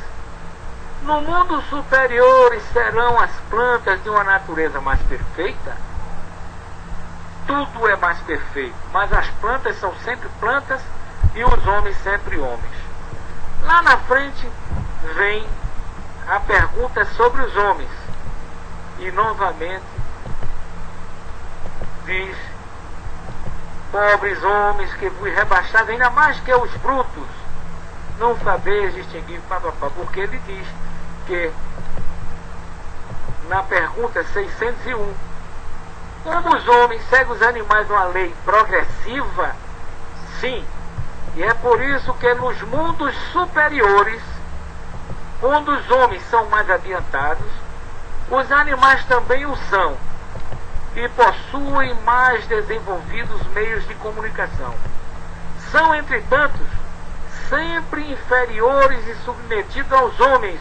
no mundo superior serão as plantas de uma natureza mais perfeita? Tudo é mais perfeito, mas as plantas são sempre plantas e os homens sempre homens. Lá na frente vem a pergunta sobre os homens. E novamente diz, pobres homens que vos rebaixados, ainda mais que os brutos, não sabeis distinguir, porque ele diz que na pergunta 601, como os homens seguem os animais numa lei progressiva? Sim, e é por isso que nos mundos superiores, onde os homens são mais adiantados, os animais também o são e possuem mais desenvolvidos meios de comunicação. São, entretanto, sempre inferiores e submetidos aos homens,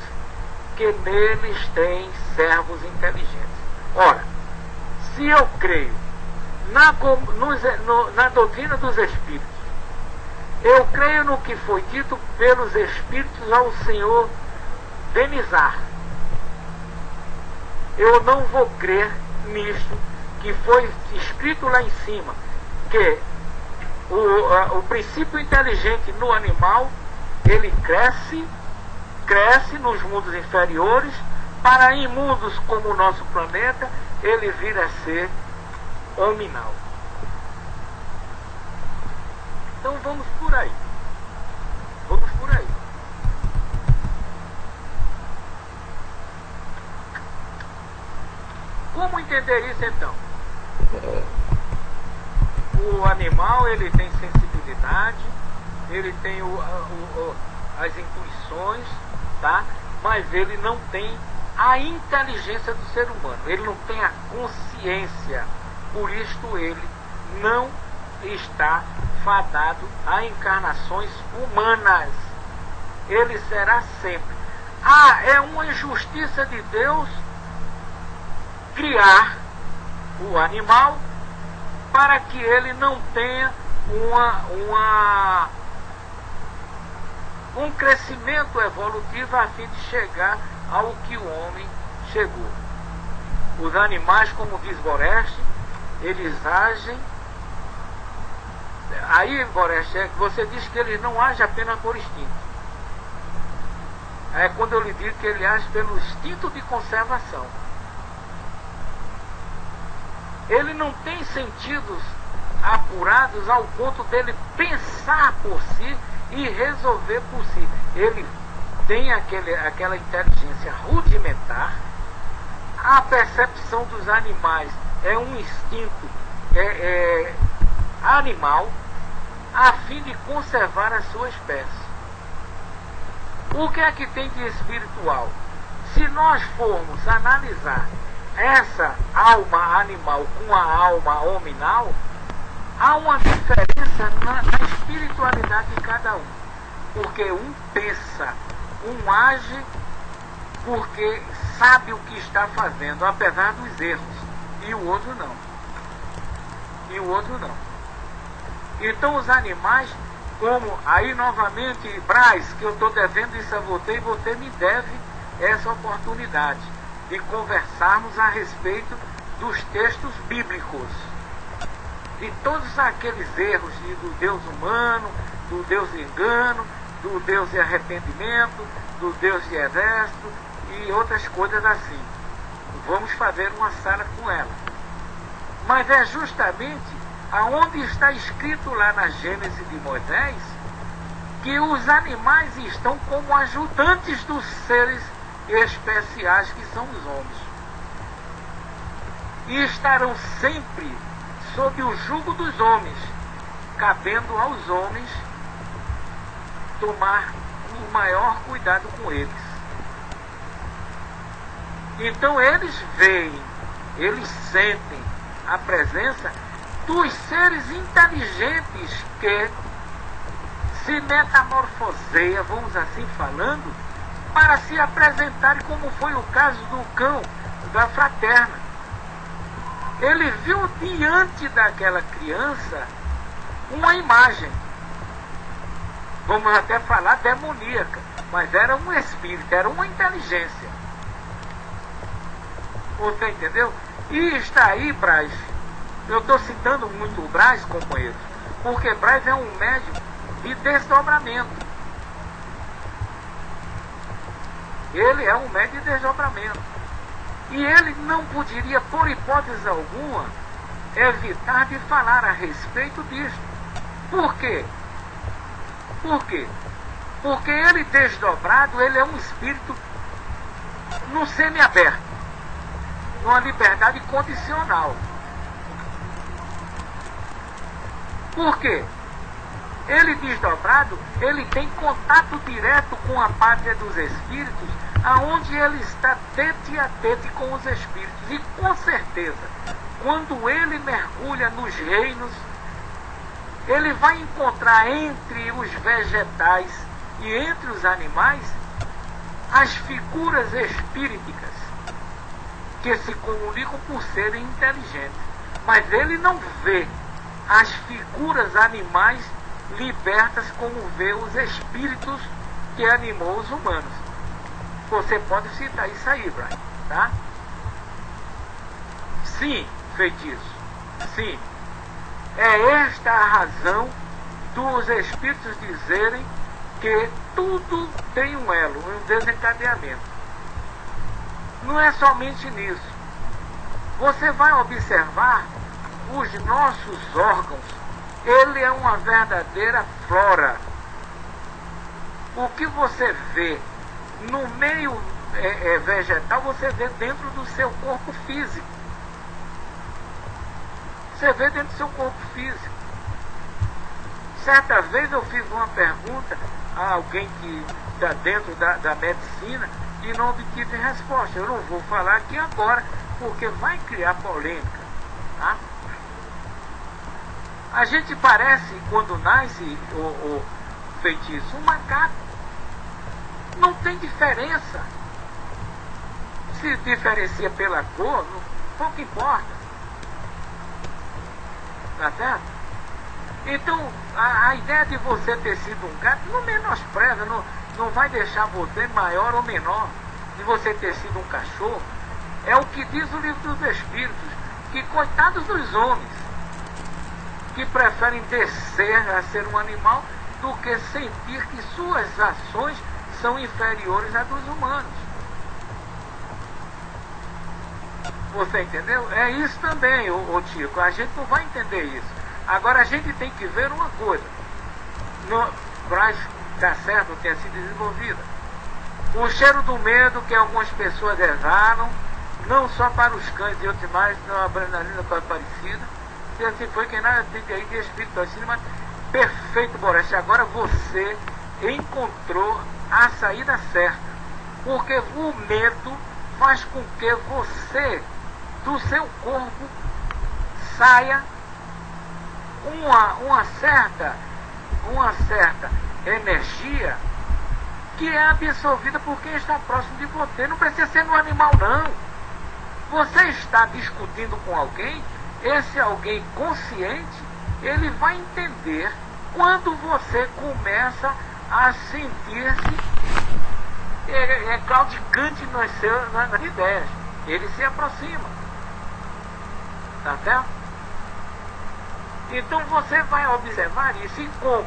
que neles têm servos inteligentes. Ora, se eu creio na doutrina dos espíritos, eu creio no que foi dito pelos espíritos ao senhor Denizar, eu não vou crer nisto que foi escrito lá em cima, que o princípio inteligente no animal, ele cresce nos mundos inferiores, para em mundos como o nosso planeta, ele vir a ser hominal. Então vamos por aí. entender isso então? O animal, ele tem sensibilidade, ele tem as intuições, tá? Mas ele não tem a inteligência do ser humano, ele não tem a consciência, por isto ele não está fadado a encarnações humanas. Ele será sempre. É uma injustiça de Deus criar o animal para que ele não tenha um crescimento evolutivo a fim de chegar ao que o homem chegou. Os animais, como diz Boreste, eles agem. Aí, Boreste, você diz que eles não agem apenas por instinto. É quando eu lhe digo que ele age pelo instinto de conservação. Ele não tem sentidos apurados ao ponto dele pensar por si e resolver por si. Ele tem aquela inteligência rudimentar. A percepção dos animais é um instinto animal a fim de conservar a sua espécie. O que é que tem de espiritual? Se nós formos analisar essa alma animal com a alma hominal, há uma diferença na espiritualidade de cada um. Porque um pensa, um age porque sabe o que está fazendo, apesar dos erros, e o outro não. Então os animais, como aí novamente, Braz, que eu estou devendo isso a você, e você me deve essa oportunidade de conversarmos a respeito dos textos bíblicos, de todos aqueles erros do Deus humano, do Deus engano, do Deus de arrependimento, do Deus de exército e outras coisas assim. Vamos fazer uma sala com ela. Mas é justamente aonde está escrito lá na Gênesis de Moisés que os animais estão como ajudantes dos seres especiais que são os homens. E estarão sempre sob o jugo dos homens, cabendo aos homens tomar o maior cuidado com eles. Então eles veem, eles sentem a presença dos seres inteligentes que se metamorfoseiam, vamos assim falando, para se apresentarem, como foi o caso do cão da fraterna. Ele viu diante daquela criança uma imagem, vamos até falar demoníaca, mas era um espírito, era uma inteligência. Você entendeu? E está aí, Braz. Eu estou citando muito o Braz, companheiro, porque Braz é um médium de desdobramento. Ele é um médium de desdobramento. E ele não poderia, por hipótese alguma, evitar de falar a respeito disso. Por quê? Por quê? Porque ele desdobrado, ele é um espírito no semiaberto, numa liberdade condicional. Por quê? Ele desdobrado, ele tem contato direto com a pátria dos espíritos, aonde ele está tete a tete com os espíritos. E com certeza, quando ele mergulha nos reinos, ele vai encontrar entre os vegetais e entre os animais as figuras espíriticas que se comunicam por serem inteligentes. Mas ele não vê as figuras animais libertas como vê os espíritos que animou os humanos. Você pode citar isso aí, Brian, tá? Sim, feitiço. Sim. É esta a razão dos espíritos dizerem que tudo tem um elo, um desencadeamento. Não é somente nisso. Você vai observar os nossos órgãos. Ele é uma verdadeira flora. O que você vê no meio vegetal, você vê dentro do seu corpo físico. você vê dentro do seu corpo físico. Certa vez eu fiz uma pergunta a alguém que está dentro da medicina e não obtive resposta. Eu não vou falar aqui agora, porque vai criar polêmica. Tá? A gente parece, quando nasce o feitiço, um macaco. Não tem diferença. Se diferencia pela cor, pouco importa. Tá certo? Então, a ideia de você ter sido um gato não menospreza, não vai deixar você maior ou menor de você ter sido um cachorro. É o que diz o livro dos Espíritos, que coitados dos homens, que preferem descer a ser um animal do que sentir que suas ações são inferiores às dos humanos. Você entendeu? É isso também, ô Tico. A gente não vai entender isso. Agora a gente tem que ver uma coisa. Para dar certo, não tenha sido desenvolvida. O cheiro do medo que algumas pessoas exalam, não só para os cães e outros mais, não a adrenalina parecida. E assim foi que nada tem aí de espírito assim, mas perfeito, Boreste. Agora você encontrou a saída certa. Porque o medo faz com que você, do seu corpo, saia uma certa energia que é absorvida por quem está próximo de você. Não precisa ser um animal, não. Você está discutindo com alguém, esse alguém consciente, ele vai entender quando você começa a sentir-se claudicante nas ideias. Ele se aproxima. Tá certo? Então você vai observar isso, e como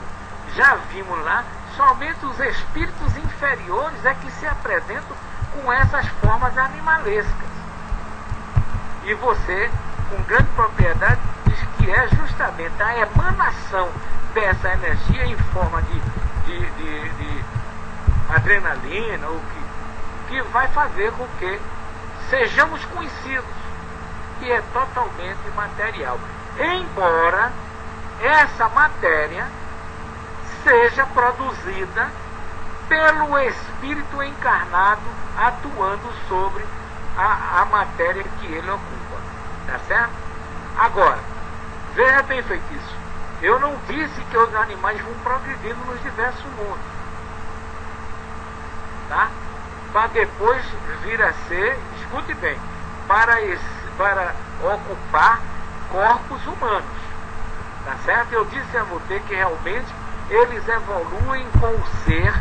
já vimos lá, somente os espíritos inferiores é que se apresentam com essas formas animalescas. E você, com grande propriedade, diz que é justamente a emanação dessa energia em forma de adrenalina, ou que vai fazer com que sejamos conhecidos, que é totalmente material. Embora essa matéria seja produzida pelo espírito encarnado atuando sobre a matéria que ele ocupa. Tá certo? Agora, veja bem, feitiço. Eu não disse que os animais vão progredindo nos diversos mundos. Tá? Para depois vir a ser, escute bem, para ocupar corpos humanos. Tá certo? Eu disse a você que realmente eles evoluem com o ser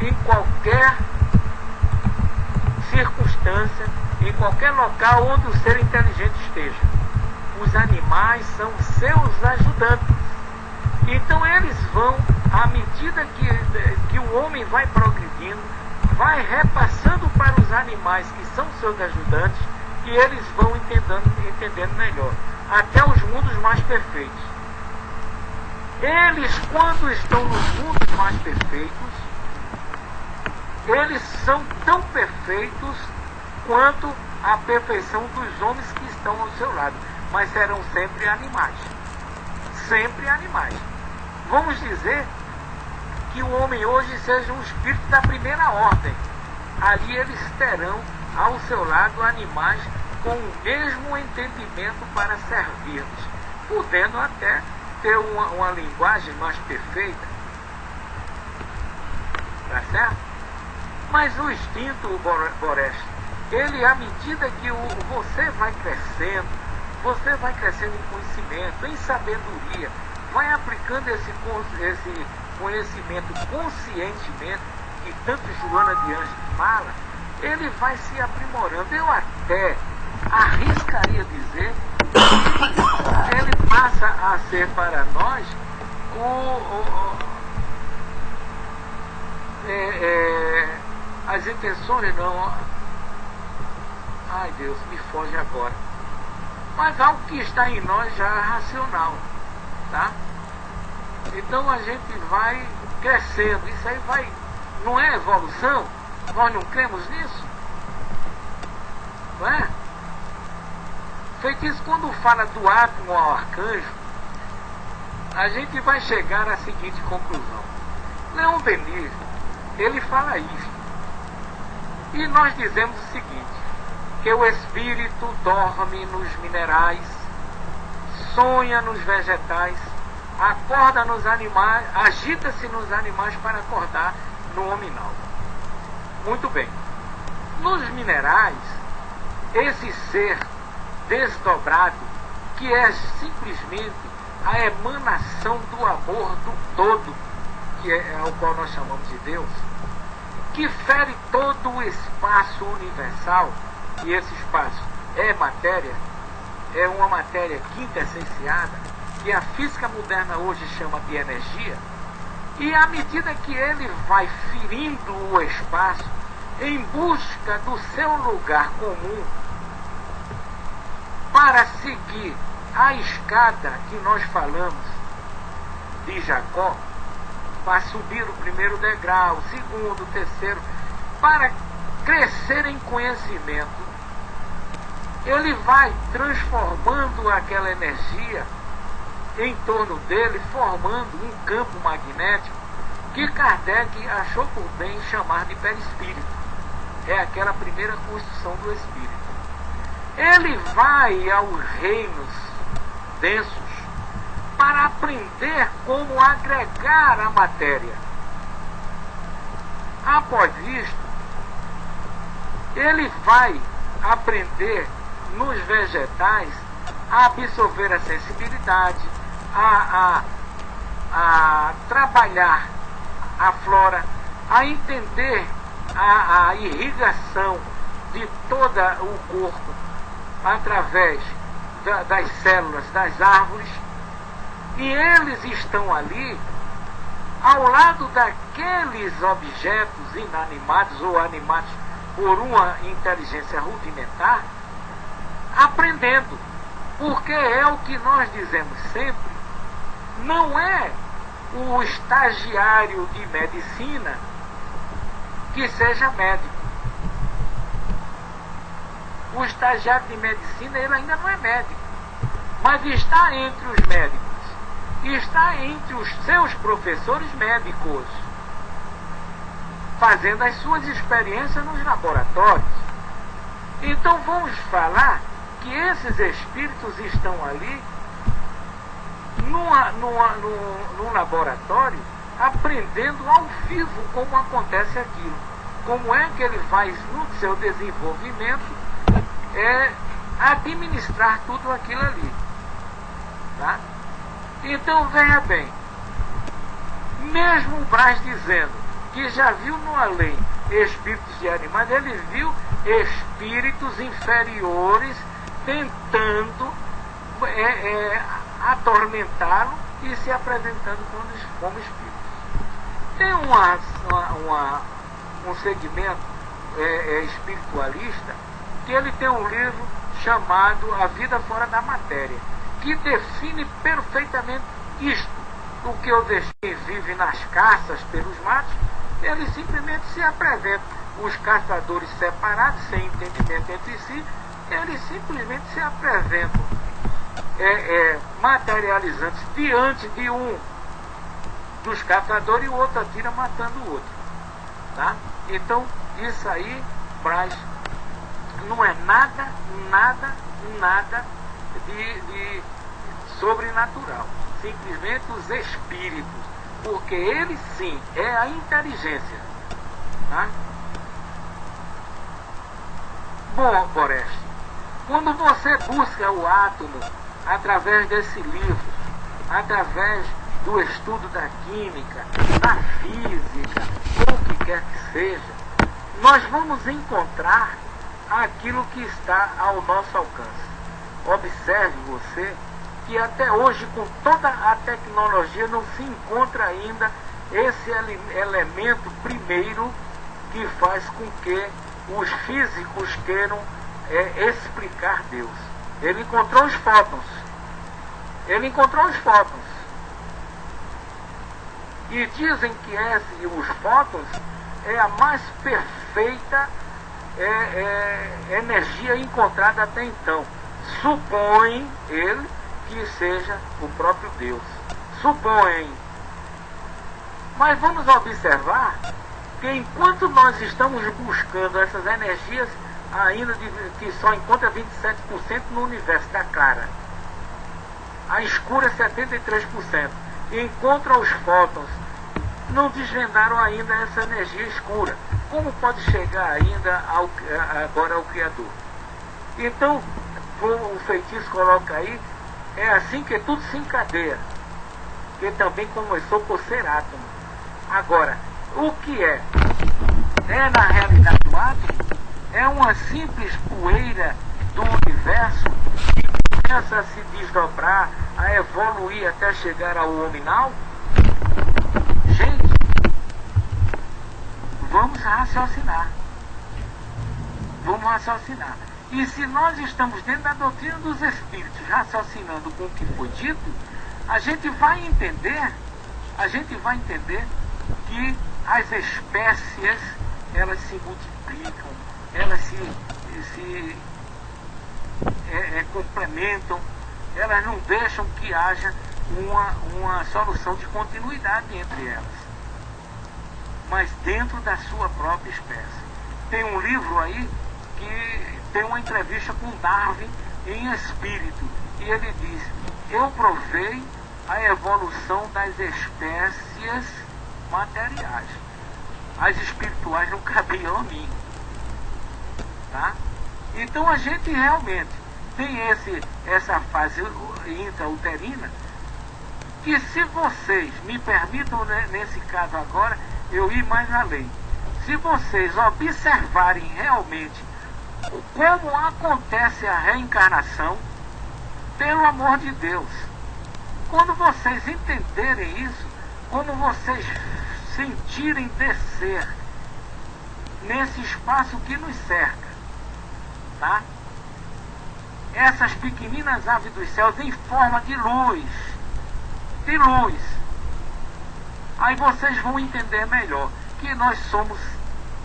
em qualquer circunstância, em qualquer local onde o ser inteligente esteja. Os animais são seus ajudantes. Então eles vão, à medida que o homem vai progredindo, vai repassando para os animais que são seus ajudantes, e eles vão entendendo melhor, até os mundos mais perfeitos. Eles, quando estão nos mundos mais perfeitos, eles são tão perfeitos quanto a perfeição dos homens que estão ao seu lado, mas serão sempre animais. Sempre animais. Vamos dizer que o homem hoje seja um espírito da primeira ordem. Ali eles terão ao seu lado animais com o mesmo entendimento para servir-nos, podendo até ter uma linguagem mais perfeita. Tá certo? Mas o instinto, Boreste, ele, à medida que você vai crescendo em conhecimento, em sabedoria, vai aplicando esse conhecimento conscientemente, que tanto Joana de Anjos fala, ele vai se aprimorando. Eu até arriscaria dizer que ele passa a ser para nós as intenções, não. Ai, Deus, me foge agora. Mas algo que está em nós já é racional, tá? Então a gente vai crescendo. Isso aí vai, não é evolução? Nós não cremos nisso? Não é? Feitiço, quando fala do átomo ao arcanjo, a gente vai chegar à seguinte conclusão. Leon Denis, ele fala isso. E nós dizemos o seguinte, que o espírito dorme nos minerais, sonha nos vegetais, acorda nos animais, agita-se nos animais para acordar no hominal. Muito bem. Nos minerais, esse ser desdobrado, que é simplesmente a emanação do amor do todo, que é o qual nós chamamos de Deus, que fere todo o espaço universal, e esse espaço é matéria, é uma matéria quintessenciada, que a física moderna hoje chama de energia, e à medida que ele vai ferindo o espaço em busca do seu lugar comum para seguir a escada que nós falamos de Jacó, para subir o primeiro degrau, o segundo, o terceiro, para crescer em conhecimento, ele vai transformando aquela energia em torno dele, formando um campo magnético que Kardec achou por bem chamar de perispírito. É aquela primeira construção do espírito. Ele vai aos reinos densos para aprender como agregar a matéria. Após isto, ele vai aprender nos vegetais a absorver a sensibilidade, a trabalhar a flora, a entender a irrigação de todo o corpo através das células das árvores, e eles estão ali ao lado daqueles objetos inanimados ou animados por uma inteligência rudimentar, aprendendo, porque é o que nós dizemos sempre, não é o estagiário de medicina que seja médico. O estagiário de medicina, ele ainda não é médico, mas está entre os médicos, está entre os seus professores médicos, fazendo as suas experiências nos laboratórios. Então vamos falar que esses espíritos estão ali num laboratório, aprendendo ao vivo como acontece aquilo, como é que ele vai no seu desenvolvimento administrar tudo aquilo ali, tá? Então veja bem, mesmo o Braz dizendo que já viu no além espíritos de animais, ele viu espíritos inferiores tentando atormentá-lo e se apresentando como espíritos. Tem um segmento espiritualista que ele tem um livro chamado A Vida Fora da Matéria, que define perfeitamente isto. O que o destino vive nas caças pelos matos, ele simplesmente se apresenta. Os caçadores separados, sem entendimento entre si, eles simplesmente se apresentam materializantes diante de um dos caçadores, e o outro atira matando o outro, tá? Então isso aí, Braz, não é nada de sobrenatural, simplesmente os espíritos, porque ele sim é a inteligência, tá? Bom, Boreste, quando você busca o átomo através desse livro, através do estudo da química, da física, ou o que quer que seja, nós vamos encontrar aquilo que está ao nosso alcance. Observe você que até hoje, com toda a tecnologia, não se encontra ainda esse elemento primeiro que faz com que os físicos queiram explicar Deus. Ele encontrou os fótons. E dizem que os fótons é a mais perfeita energia encontrada até então. supõe ele que seja o próprio Deus. Supõe. Mas vamos observar que enquanto nós estamos buscando essas energias ainda que só encontra 27% no universo da clara, a escura 73%, encontra os fótons, não desvendaram ainda essa energia escura. Como pode chegar ainda agora ao Criador? Então, como o feitiço coloca aí, é assim que tudo se encadeia, que também começou por ser átomo. Agora, o que é? É na realidade o átomo? É uma simples poeira do universo que começa a se desdobrar, a evoluir até chegar ao hominal? Gente, vamos raciocinar. Vamos raciocinar. E se nós estamos dentro da doutrina dos espíritos, raciocinando com o que foi dito, a gente vai entender que as espécies, elas se multiplicam, elas se complementam, elas não deixam que haja uma solução de continuidade entre elas, mas dentro da sua própria espécie. Tem um livro aí que tem uma entrevista com Darwin em espírito, e ele diz: eu provei a evolução das espécies materiais, as espirituais não cabiam a mim, tá? Então a gente realmente tem essa fase intrauterina, que se vocês me permitam, né, nesse caso agora, eu ir mais além. Se vocês observarem realmente como acontece a reencarnação, pelo amor de Deus, quando vocês entenderem isso, quando vocês sentirem descer nesse espaço que nos cerca, tá? Essas pequeninas aves dos céus em forma de luz, aí vocês vão entender melhor que nós somos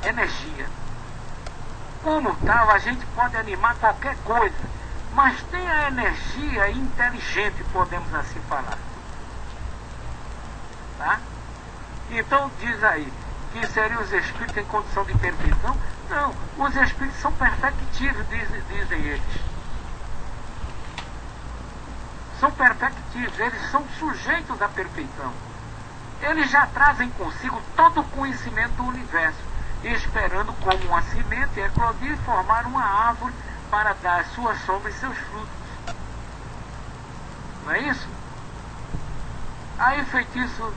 energia. Como tal, a gente pode animar qualquer coisa, mas tem a energia inteligente, podemos assim falar, tá? Então diz aí que seriam os espíritos em condição de perfeição? Não, os espíritos são perfectíveis, dizem eles. São perfectíveis, eles são sujeitos à perfeição. Eles já trazem consigo todo o conhecimento do universo, esperando como uma semente eclodir e formar uma árvore para dar sua sombra e seus frutos. Não é isso? Aí o feitiço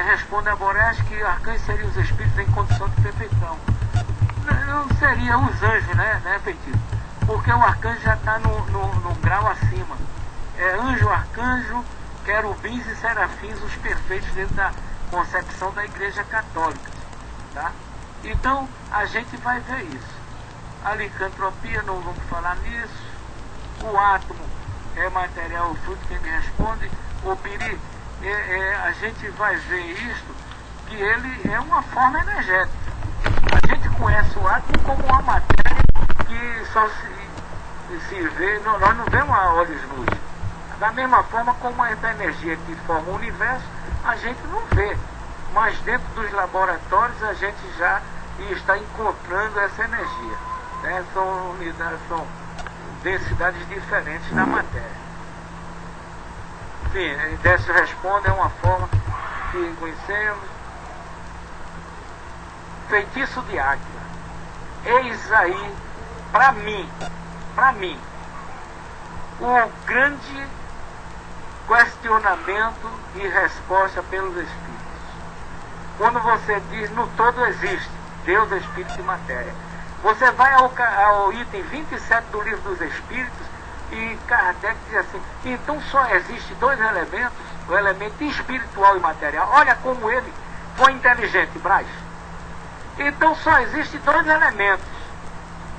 responde a Borés que arcanjos seriam os espíritos em condição de perfeição. Não seria os anjos, né, feitiço? Porque o arcanjo já está num grau acima. É anjo, arcanjo, querubins e serafins, os perfeitos dentro da concepção da Igreja Católica, tá? Então a gente vai ver isso. A licantropia, não vamos falar nisso. O átomo é material, o fruto, quem me responde. O piri, a gente vai ver isto, que ele é uma forma energética. A gente conhece o átomo como uma matéria que só se vê, nós não vemos a olhos nus. Da mesma forma como essa energia que forma o universo, a gente não vê. Mas dentro dos laboratórios a gente já está encontrando essa energia, né? São unidades, são densidades diferentes na matéria. Enfim, Décio responde, é uma forma que conhecemos. Feitiço de águia. Eis aí, para mim, o grande questionamento e resposta pelos espíritos. Quando você diz no todo existe Deus, Espírito e Matéria, você vai ao item 27 do Livro dos Espíritos e Kardec diz assim: então só existe dois elementos, o elemento espiritual e material. Olha como ele foi inteligente, Braz. Então só existe dois elementos,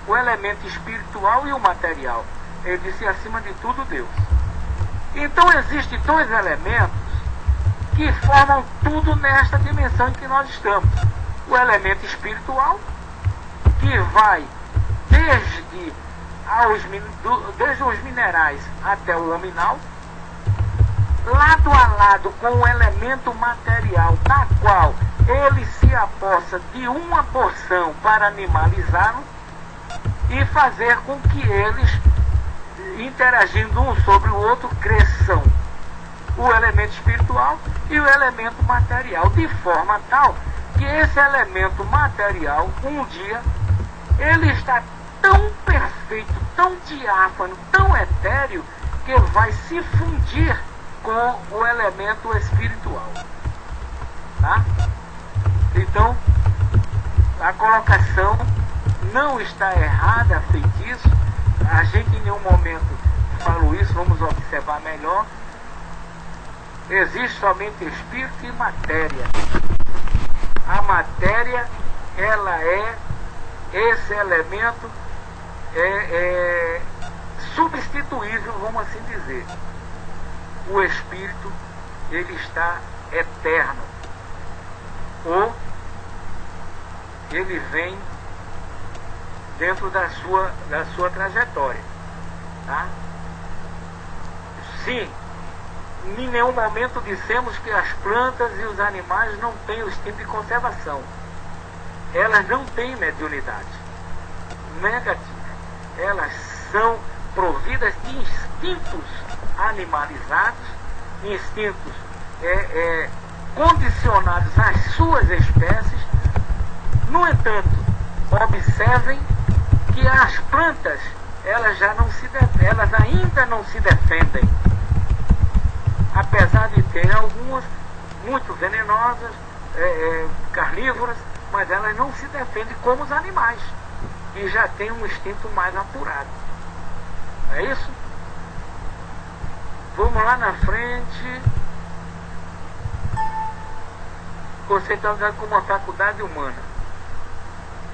o elemento espiritual e o material. Ele disse: acima de tudo Deus. Então existem dois elementos que formam tudo nesta dimensão em que nós estamos. O elemento espiritual, que vai desde desde os minerais até o nominal, lado a lado com o elemento material, da qual ele se apossa de uma porção para animalizá-lo e fazer com que eles, interagindo um sobre o outro, cresçam o elemento espiritual e o elemento material, de forma tal que esse elemento material, um dia, ele está tão perfeito, tão diáfano, tão etéreo, que vai se fundir com o elemento espiritual. Tá? Então, a colocação não está errada, feitiço. A gente em nenhum momento falou isso, vamos observar melhor. Existe somente espírito e matéria. A matéria, ela é esse elemento substituível, vamos assim dizer. O espírito, ele está eterno. Ou ele vem dentro da sua trajetória. Tá? Sim, em nenhum momento dissemos que as plantas e os animais não têm o instinto de conservação. Elas não têm mediunidade negativa. Elas são providas de instintos animalizados, instintos condicionados às suas espécies. No entanto, observem que as plantas, elas ainda não se defendem, apesar de ter algumas muito venenosas, carnívoras, mas elas não se defendem como os animais, que já têm um instinto mais apurado. É isso? Vamos lá na frente. Conceitualizado como uma faculdade humana.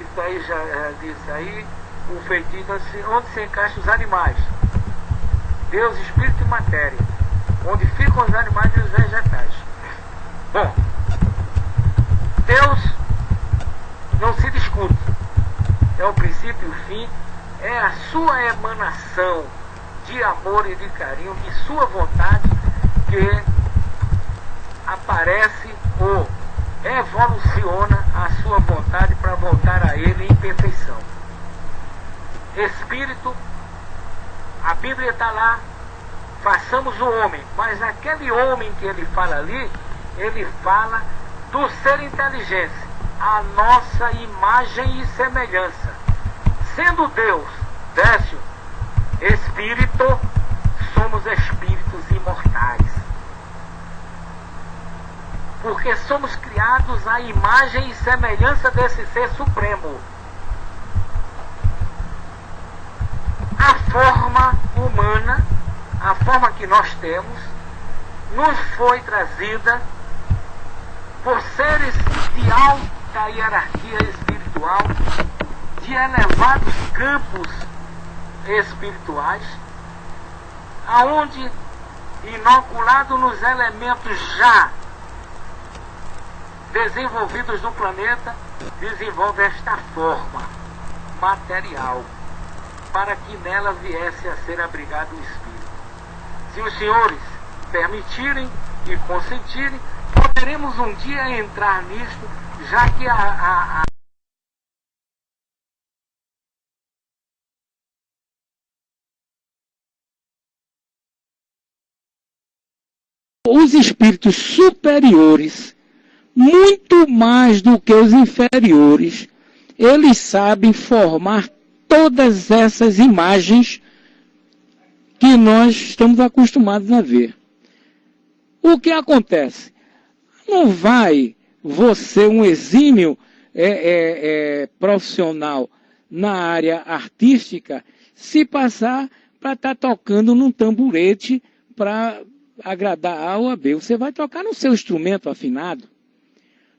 Isso aí já disse aí. O feitiço, onde se encaixam os animais. Deus, espírito e matéria. Onde ficam os animais e os vegetais. Bom, Deus não se discute. É o princípio e o fim. É a sua emanação de amor e de carinho, de sua vontade, que aparece ou evoluciona a sua vontade para voltar a ele em perfeição. Espírito, a Bíblia está lá, façamos o homem, mas aquele homem que ele fala ali, ele fala do ser inteligência, a nossa imagem e semelhança. Sendo Deus, Décio, Espírito, somos espíritos imortais. Porque somos criados à imagem e semelhança desse ser supremo. A forma humana, a forma que nós temos, nos foi trazida por seres de alta hierarquia espiritual, de elevados campos espirituais, aonde, inoculado nos elementos já desenvolvidos do planeta, desenvolve esta forma material, para que nela viesse a ser abrigado o espírito. Se os senhores permitirem e consentirem, poderemos um dia entrar nisto, já que os espíritos superiores, muito mais do que os inferiores, eles sabem formar todas essas imagens que nós estamos acostumados a ver. O que acontece? Não vai você, um exímio profissional na área artística, se passar para estar tocando num tamborete para agradar A ou a B. Você vai tocar no seu instrumento afinado.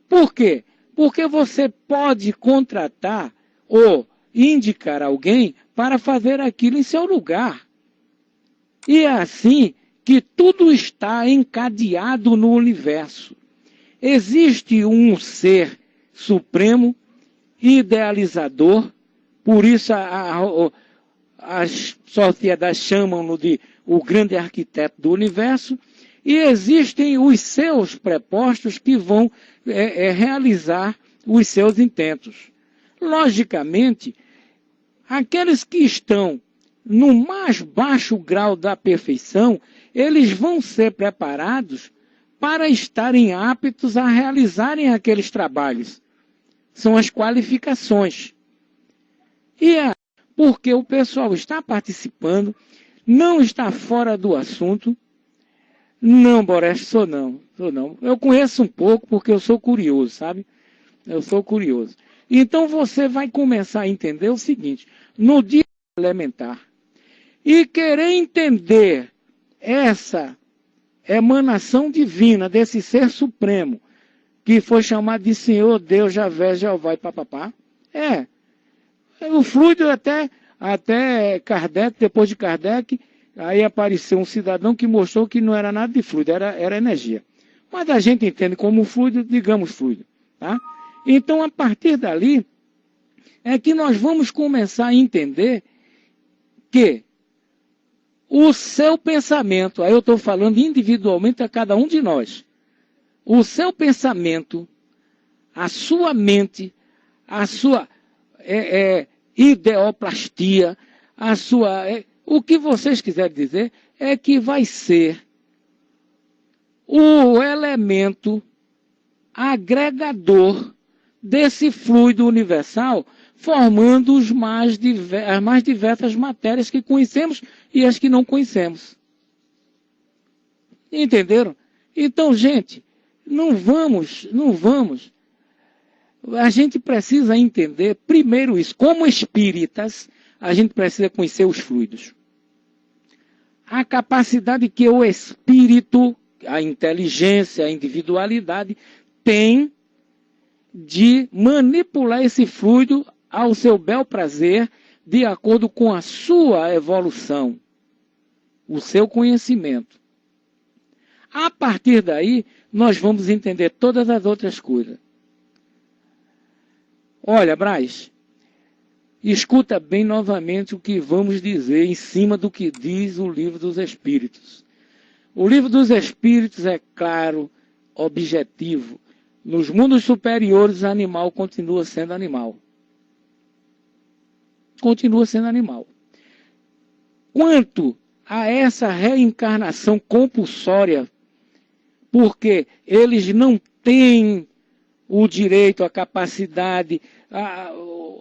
Por quê? Porque você pode contratar ou indicar alguém para fazer aquilo em seu lugar. E é assim que tudo está encadeado no universo. Existe um ser supremo, idealizador, por isso as sociedades chamam-no de o grande arquiteto do universo, e existem os seus prepostos que vão realizar os seus intentos. Logicamente, aqueles que estão no mais baixo grau da perfeição, eles vão ser preparados para estarem aptos a realizarem aqueles trabalhos. São as qualificações. E é porque o pessoal está participando, não está fora do assunto. Não, Boreste, sou não. Eu conheço um pouco porque eu sou curioso, sabe? Eu sou curioso. Então você vai começar a entender o seguinte, no dia elementar, e querer entender essa emanação divina desse ser supremo, que foi chamado de Senhor, Deus, Javé, Jeová e papapá, o fluido até Kardec, depois de Kardec, aí apareceu um cidadão que mostrou que não era nada de fluido, era energia. Mas a gente entende como fluido, digamos fluido. Tá? Então, a partir dali, é que nós vamos começar a entender que o seu pensamento, aí eu estou falando individualmente a cada um de nós, o seu pensamento, a sua mente, a sua ideoplastia, a sua... o que vocês quiserem dizer é que vai ser o elemento agregador desse fluido universal, formando as mais diversas matérias que conhecemos e as que não conhecemos. Entenderam? Então, gente, não vamos. A gente precisa entender, primeiro isso, como espíritas, a gente precisa conhecer os fluidos. A capacidade que o espírito, a inteligência, a individualidade tem de manipular esse fluido ao seu bel prazer, de acordo com a sua evolução, o seu conhecimento. A partir daí, nós vamos entender todas as outras coisas. Olha, Braz, escuta bem novamente o que vamos dizer em cima do que diz o Livro dos Espíritos. O Livro dos Espíritos é claro, objetivo. Nos mundos superiores, o animal continua sendo animal. Continua sendo animal. Quanto a essa reencarnação compulsória, porque eles não têm o direito, a capacidade,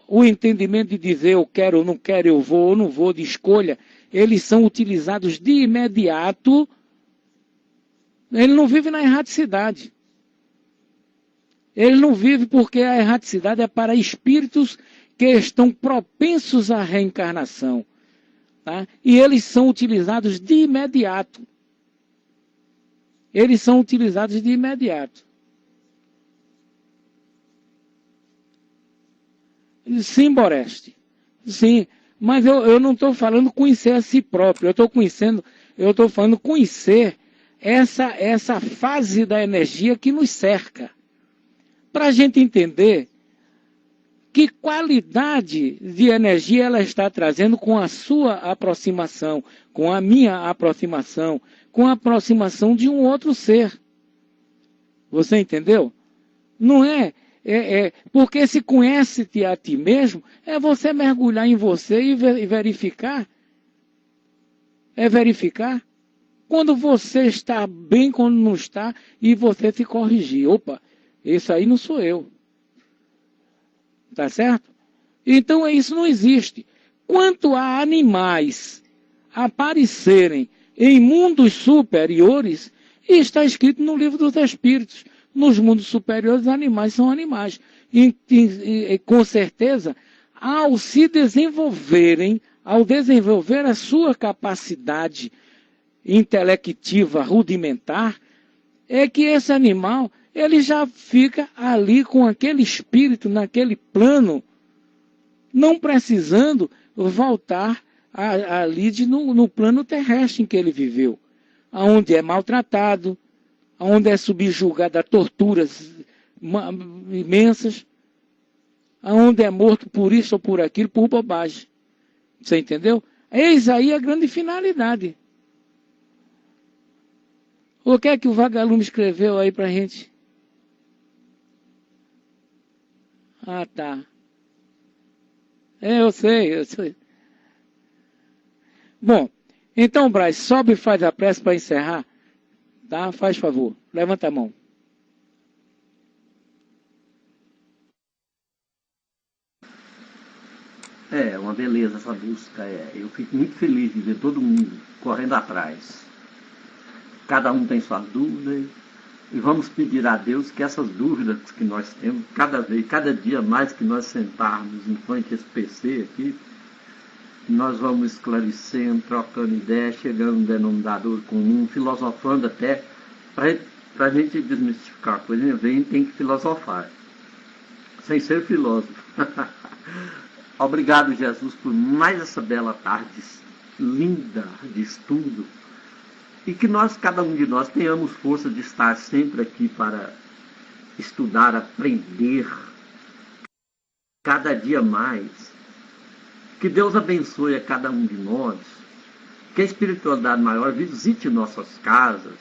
o entendimento de dizer eu quero, eu não quero, eu vou ou não vou, de escolha, eles são utilizados de imediato. Ele não vive na erraticidade. Ele não vive porque a erraticidade é para espíritos que estão propensos à reencarnação. Tá? E eles são utilizados de imediato. Eles são utilizados de imediato. Sim, Boreste. Sim, mas eu não estou falando conhecer a si próprio. Eu estou falando conhecer essa fase da energia que nos cerca. Para a gente entender que qualidade de energia ela está trazendo com a sua aproximação, com a minha aproximação, com a aproximação de um outro ser. Você entendeu? Não é... porque se conhece-te a ti mesmo, é você mergulhar em você e verificar. É verificar. Quando você está bem, quando não está, e você se corrigir. Opa, esse aí não sou eu. Tá certo? Então isso não existe. Quanto a animais aparecerem em mundos superiores, está escrito no Livro dos Espíritos. Nos mundos superiores, os animais são animais. E com certeza, ao se desenvolverem, ao desenvolver a sua capacidade intelectiva rudimentar, é que esse animal, ele já fica ali com aquele espírito, naquele plano, não precisando voltar ali no plano terrestre em que ele viveu, onde é maltratado, onde é subjugado a torturas imensas, onde é morto por isso ou por aquilo, por bobagem. Você entendeu? Eis aí a grande finalidade. O que é que o vagalume escreveu aí pra gente? Ah, tá. Eu sei. Bom, então, Braz, sobe e faz a prece para encerrar. Tá? Faz favor. Levanta a mão. É uma beleza essa busca. Eu fico muito feliz de ver todo mundo correndo atrás. Cada um tem suas dúvidas. E vamos pedir a Deus que essas dúvidas que nós temos, cada dia mais que nós sentarmos em frente a esse PC aqui, nós vamos esclarecendo, trocando ideias, chegando a um denominador comum, filosofando até, para a gente desmistificar a coisa, a gente tem que filosofar, sem ser filósofo. Obrigado, Jesus, por mais essa bela tarde linda de estudo, e que nós, cada um de nós, tenhamos força de estar sempre aqui para estudar, aprender, cada dia mais. Que Deus abençoe a cada um de nós, que a espiritualidade maior visite nossas casas,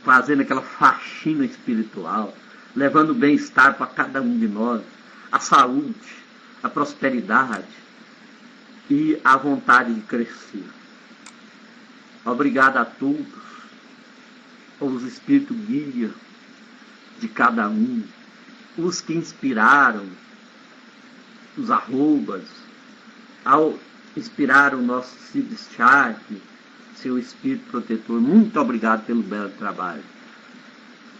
fazendo aquela faxina espiritual, levando bem-estar para cada um de nós, a saúde, a prosperidade e a vontade de crescer. Obrigado a todos, os espíritos guia de cada um, os que inspiraram, os arrobas, ao inspirar o nosso Cid Sharp, seu espírito protetor. Muito obrigado pelo belo trabalho.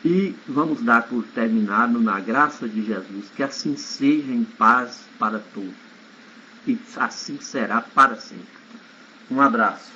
E vamos dar por terminado na graça de Jesus, que assim seja em paz para todos. E assim será para sempre. Um abraço.